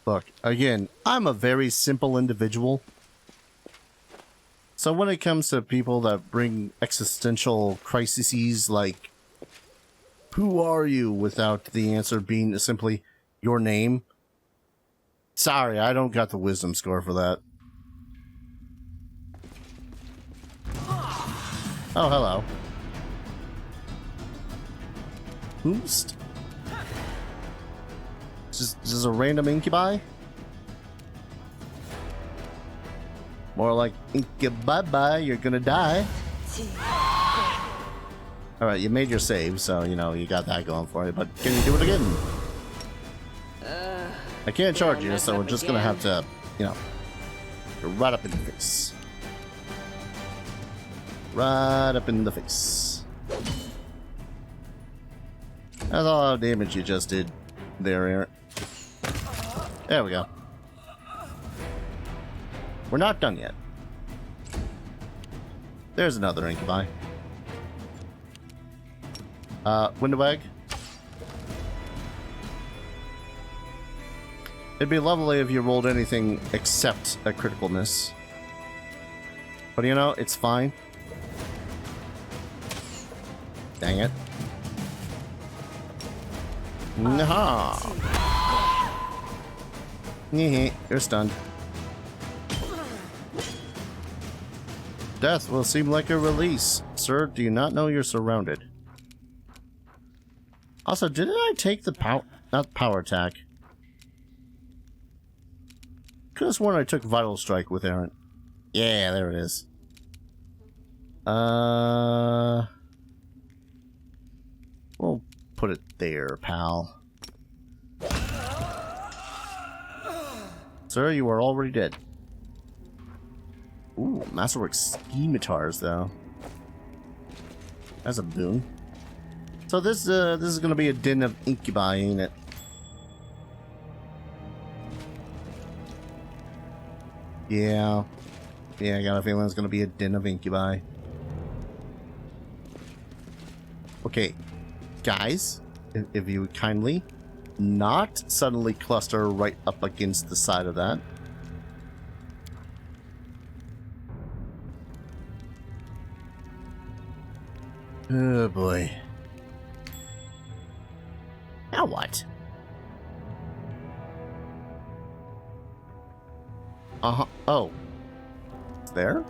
Look, again, I'm a very simple individual. So when it comes to people that bring existential crises like, who are you, without the answer being simply your name? Sorry, I don't got the wisdom score for that. Oh, hello. Boost? Just a random incubi? More like incubi, you're gonna die. Alright, you made your save, so, you know, you got that going for you, but can you do it again? I can't charge you, so we're just gonna have to, you know, go right up in the face. Right up in the face. That's all the damage you just did there, Aaron. There we go. We're not done yet. There's another incubi. Window egg. It'd be lovely if you rolled anything except a critical miss. But you know, it's fine. Dang it. Nah. You're stunned. Death will seem like a release. Sir, do you not know you're surrounded? Also, didn't I take the not power attack? Could have sworn I took Vital Strike with Aaron. Yeah, there it is. We'll put it there, pal. Sir, you are already dead. Ooh, Masterwork Schematars, though. That's a boon. So this is gonna be a den of incubi, ain't it? Yeah. Yeah, I got a feeling it's gonna be a den of incubi. Okay, guys, if you would kindly not suddenly cluster right up against the side of that. Oh boy. Now what? Uh-huh. Oh. It's there?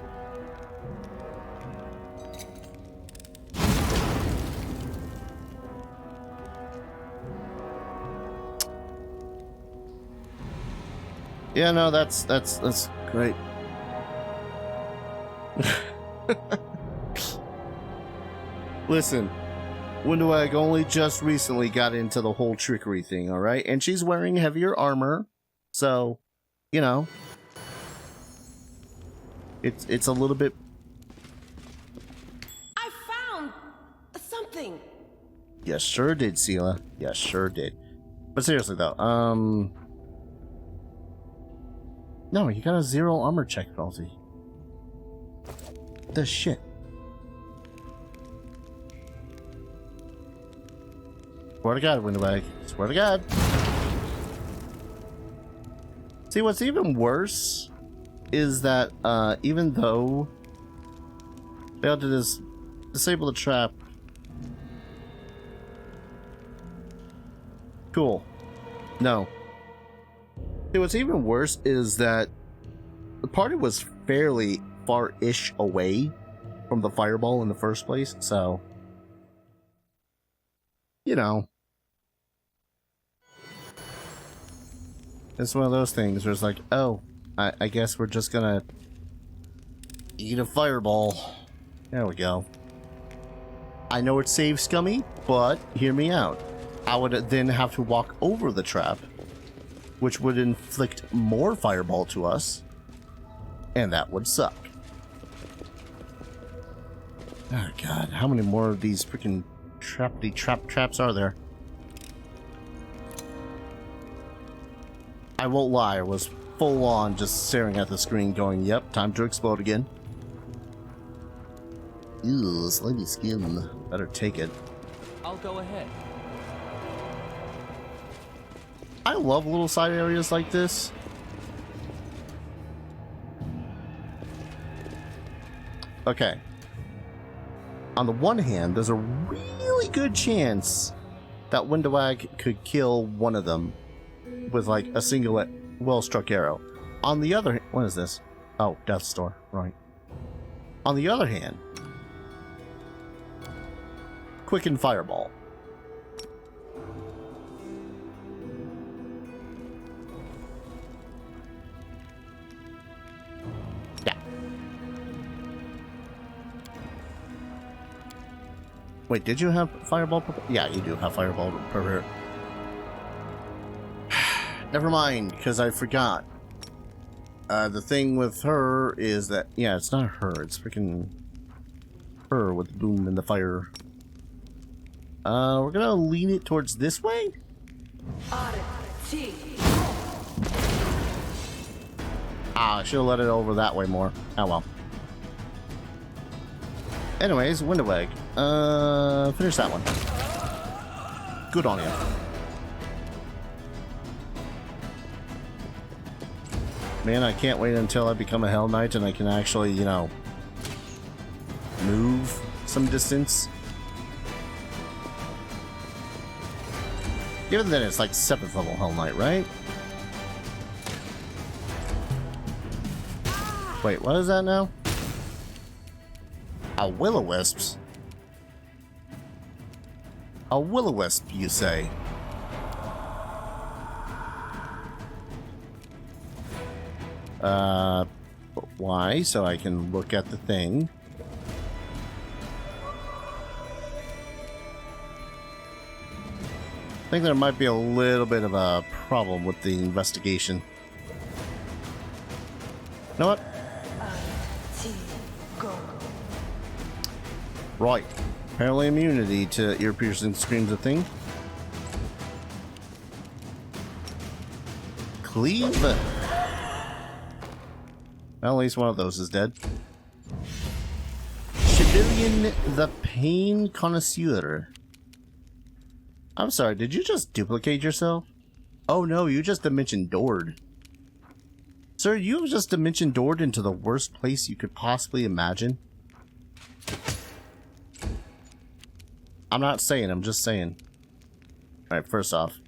Yeah, no, that's great. Listen, Window Egg only just recently got into the whole trickery thing, alright? And she's wearing heavier armor, so, you know, it's a little bit... I found something! Yes, sure did, Sela. Yes, sure did. But seriously, though, no, you got a 0 armor check penalty. The shit. Swear to God, Window Egg. Swear to God. See, what's even worse is that, even though failed to Disable the trap. Cool. No. See, what's even worse is that the party was fairly far-ish away from the fireball in the first place, so... You know. It's one of those things where it's like, oh, I guess we're just gonna eat a fireball. There we go. I know it saves Scummy, but hear me out. I would then have to walk over the trap, which would inflict more fireball to us, and that would suck. Oh god, how many more of these freaking traps are there? I won't lie, I was full on just staring at the screen going, yep, time to explode again. Ew, slimy skin. Better take it. I'll go ahead. I love little side areas like this. Okay. On the one hand, there's a really good chance that Windowag could kill one of them with like a single well-struck arrow. On the other hand, what is this? Oh, Death's Door, right. On the other hand, Quicken Fireball. Yeah. Wait, did you have Fireball? Yeah, you do have Fireball prepared. Never mind, because I forgot. The thing with her is that, yeah, it's not her, it's freaking her with the boom and the fire. We're gonna lean it towards this way? Ah, I should've let it over that way more. Oh well. Anyways, Windoweg. Finish that one. Good on you. Man, I can't wait until I become a Hell Knight and I can actually, you know, move some distance. Given that it's like 7th level Hell Knight, right? Wait, what is that now? A will-o-wisp? A will-o-wisp, you say? Why? So I can look at the thing. I think there might be a little bit of a problem with the investigation. You know what? Right. Apparently immunity to ear-piercing screams a thing. Cleave. Well, at least one of those is dead. Civilian the Pain Connoisseur. I'm sorry, did you just duplicate yourself? Oh no, you just dimension doored. Sir, you've just dimension doored into the worst place you could possibly imagine. I'm not saying, I'm just saying. Alright, first off.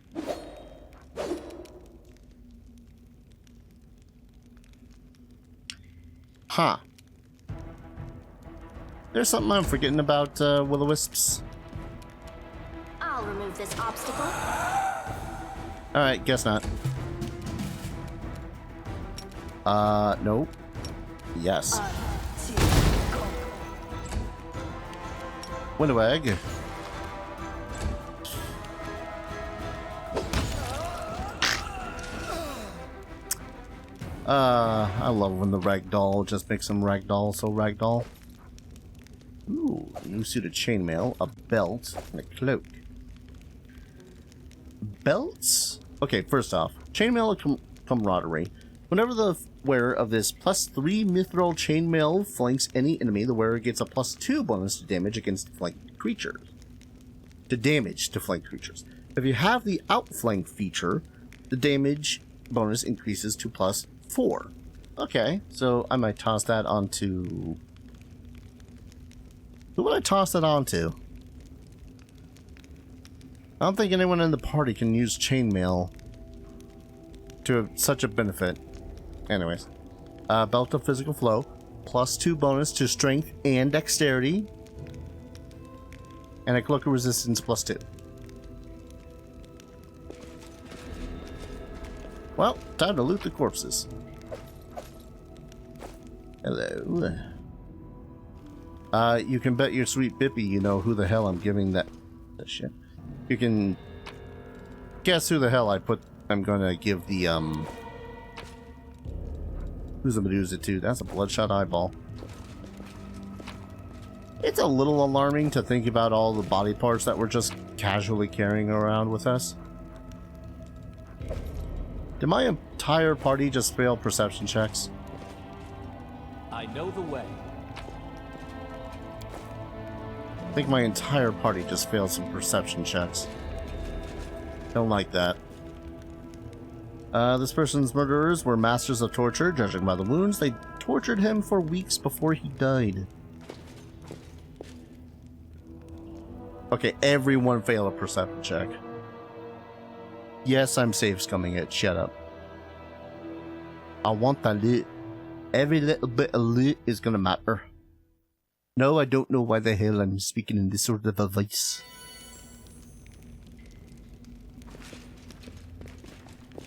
Huh. There's something I'm forgetting about will-o-wisps. I'll remove this obstacle. Alright, guess not. Nope. Yes. Windoweg. I love when the ragdoll just makes some ragdoll so ragdoll. Ooh, new suit of chainmail, a belt, and a cloak. Belts? Okay, first off, chainmail camaraderie. Whenever the wearer of this +3 mithril chainmail flanks any enemy, the wearer gets a +2 bonus to damage against flanked creatures. If you have the outflank feature, the damage bonus increases to +4. Okay, so I might toss that onto Who would I toss it on to? I don't think anyone in the party can use chainmail to such a benefit. Anyways. Belt of Physical Flow. +2 bonus to strength and dexterity. And a cloak of resistance +2. Well, time to loot the corpses. Hello. You can bet your sweet Bippy you know who the hell I'm giving that shit. You can guess who the hell I'm gonna give the who's the Medusa to? That's a bloodshot eyeball. It's a little alarming to think about all the body parts that we're just casually carrying around with us. Did my entire party just fail perception checks? I know the way. I think my entire party just failed some perception checks. Don't like that. This person's murderers were masters of torture. Judging by the wounds, they tortured him for weeks before he died. Okay, everyone failed a perception check. Yes, I'm safe scumming it. Shut up. I want the loot. Every little bit of loot is gonna matter. No, I don't know why the hell I'm speaking in this sort of a voice.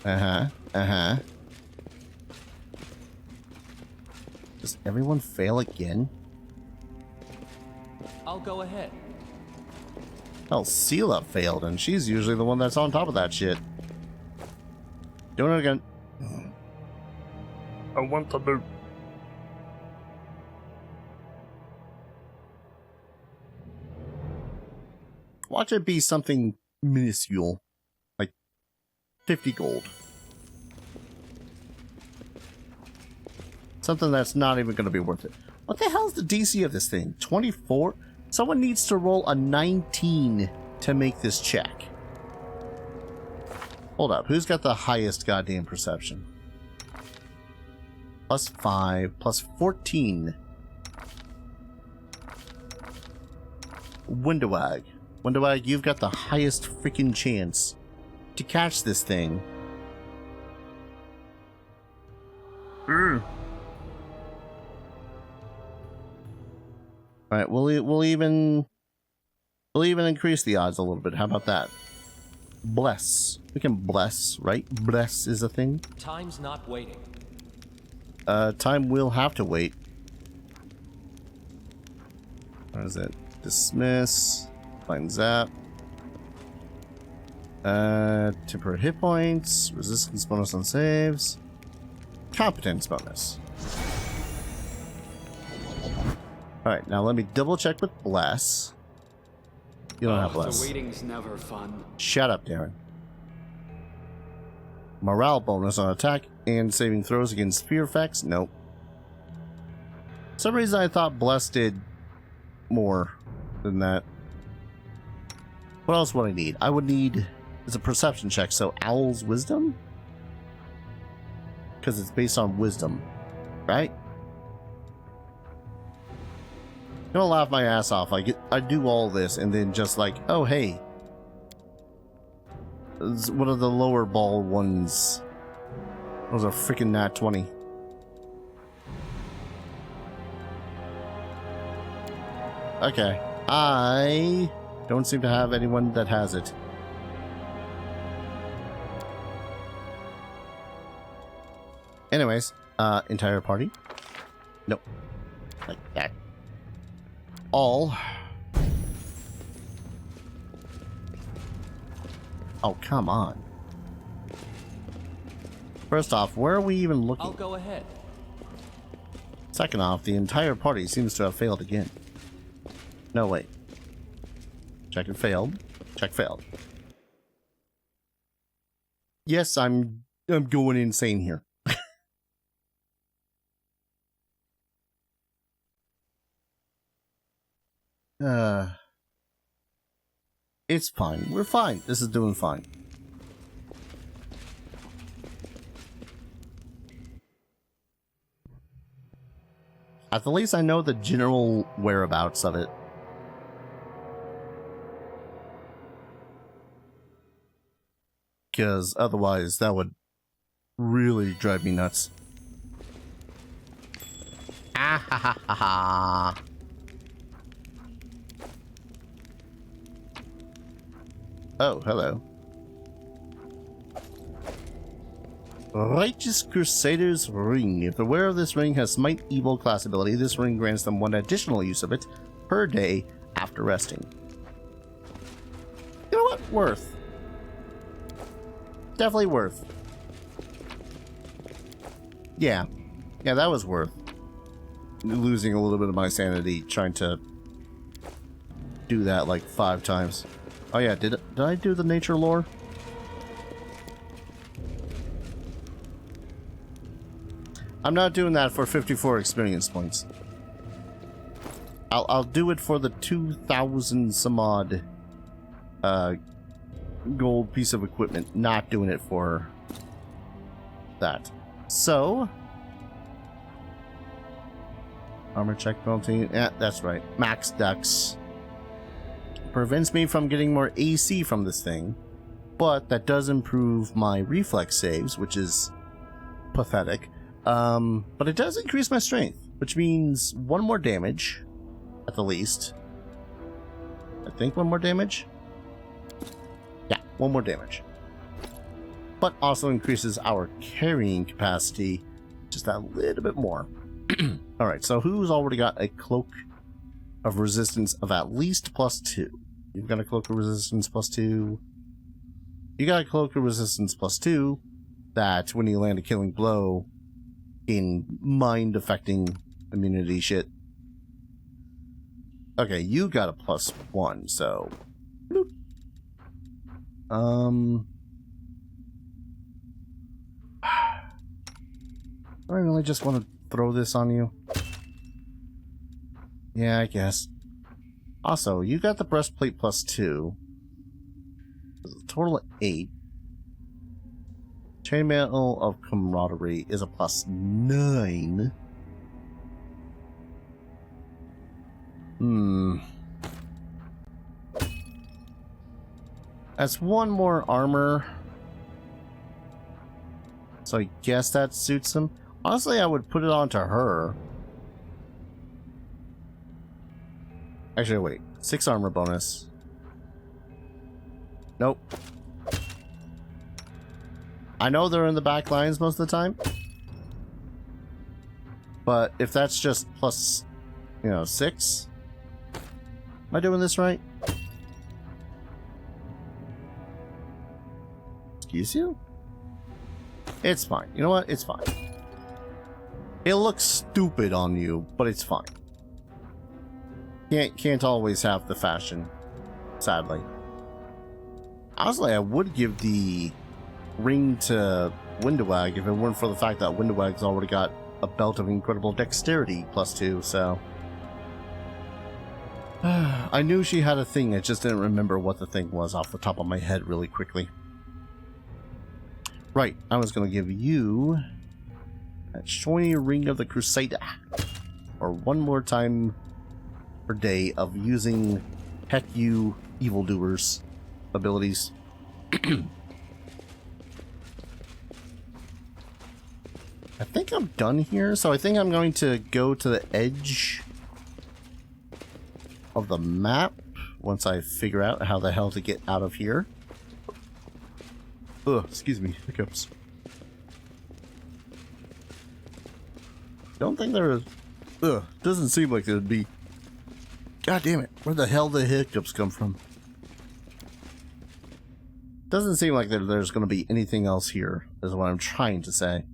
Does everyone fail again? I'll go ahead. Well, Sela failed, and she's usually the one that's on top of that shit. Doing it again. I want the loot. Watch it be something minuscule. Like 50 gold. Something that's not even going to be worth it. What the hell's the DC of this thing? 24? Someone needs to roll a 19 to make this check. Hold up. Who's got the highest goddamn perception? +5, +14. Windowag. Windowag, you've got the highest freaking chance to catch this thing. Alright, we'll even increase the odds a little bit. How about that? Bless. We can bless, right? Bless is a thing. Time's not waiting. Time will have to wait. What is it? Dismiss. Find zap. Temporary hit points. Resistance bonus on saves. Competence bonus. Alright, now let me double check with Bless. You don't have Bless. The waiting's never fun. Shut up, Daeran. Morale bonus on attack and saving throws against fear effects? Nope. For some reason I thought Bless did more than that. What else would I need? I would need... It's a perception check, so Owl's Wisdom? Because it's based on wisdom, right? I'm gonna laugh my ass off. I do all this and then just like, oh hey, one of the lower ball ones was a freaking nat 20. Okay, I don't seem to have anyone that has it. Anyways, entire party? Nope. Like that. All. Oh, come on. First off, where are we even looking? I'll go ahead. Second off, the entire party seems to have failed again. No, wait. Check it failed. Check failed. Yes, I'm going insane here. It's fine. We're fine. This is doing fine. At the least I know the general whereabouts of it. because otherwise that would really drive me nuts. Ah ha ha ha ha. Oh, hello. Righteous Crusader's Ring. If the wearer of this ring has Smite Evil class ability, this ring grants them one additional use of it per day after resting. You know what? Worth. Definitely worth. Yeah. Yeah, that was worth. Losing a little bit of my sanity trying to do that like 5 times. Oh yeah, did I do the nature lore? I'm not doing that for 54 experience points. I'll do it for the 2,000 some odd gold piece of equipment. Not doing it for that. So armor check penalty. Yeah, that's right. Max Dex prevents me from getting more AC from this thing, but that does improve my reflex saves, which is pathetic. But it does increase my strength, which means 1 more damage at the least. I think 1 more damage. Yeah, 1 more damage. But also increases our carrying capacity just a little bit more. Alright, so who's already got a cloak of resistance of at least +2? You've got a cloak of resistance +2. You got a cloak of resistance +2 that when you land a killing blow in mind affecting immunity shit. Okay, you got a +1, so bloop. I really just want to throw this on you. Yeah, I guess. Also, you got the breastplate +2. Total of 8. Chainmail of Camaraderie is a +9. That's 1 more armor. So I guess that suits him. Honestly, I would put it onto her. Actually, wait. 6 armor bonus. Nope. I know they're in the back lines most of the time. But if that's just plus, 6? Am I doing this right? Excuse you? It's fine. You know what? It's fine. It looks stupid on you, but it's fine. Can't always have the fashion, sadly. Honestly, I would give the ring to Windowag if it weren't for the fact that Windowag's already got a belt of incredible dexterity +2, so... I knew she had a thing, I just didn't remember what the thing was off the top of my head really quickly. Right, I was gonna give you that shiny Ring of the Crusader. Or 1 more time per day of using heck you evildoers abilities. I think I'm done here, so I think I'm going to go to the edge of the map once I figure out how the hell to get out of here. Ugh, excuse me, hiccups. Don't think there is... Ugh, doesn't seem like there'd be... God damn it, where the hell the hiccups come from? Doesn't seem like there's going to be anything else here, is what I'm trying to say.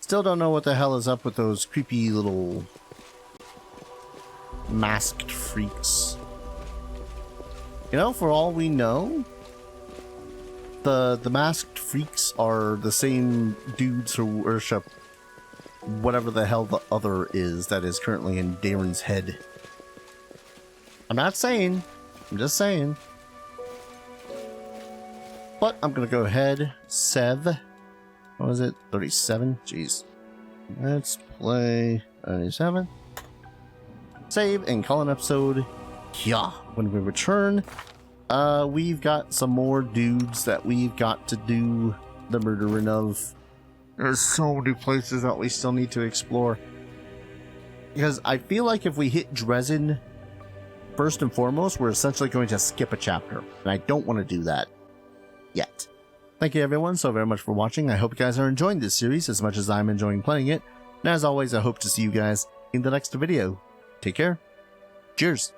Still don't know what the hell is up with those creepy little masked freaks. You know, for all we know, the masked freaks are the same dudes who worship whatever the hell the other is that is currently in Daeran's head. I'm not saying, I'm just saying. But I'm gonna go ahead, Sev. What was it? 37? Jeez. Let's play 37. Save and call an episode. Yeah. When we return, we've got some more dudes that we've got to do the murdering of. There's so many places that we still need to explore. Because I feel like if we hit Dresden first and foremost, we're essentially going to skip a chapter. And I don't want to do that yet. Thank you everyone so very much for watching. I hope you guys are enjoying this series as much as I'm enjoying playing it. And as always, I hope to see you guys in the next video. Take care. Cheers.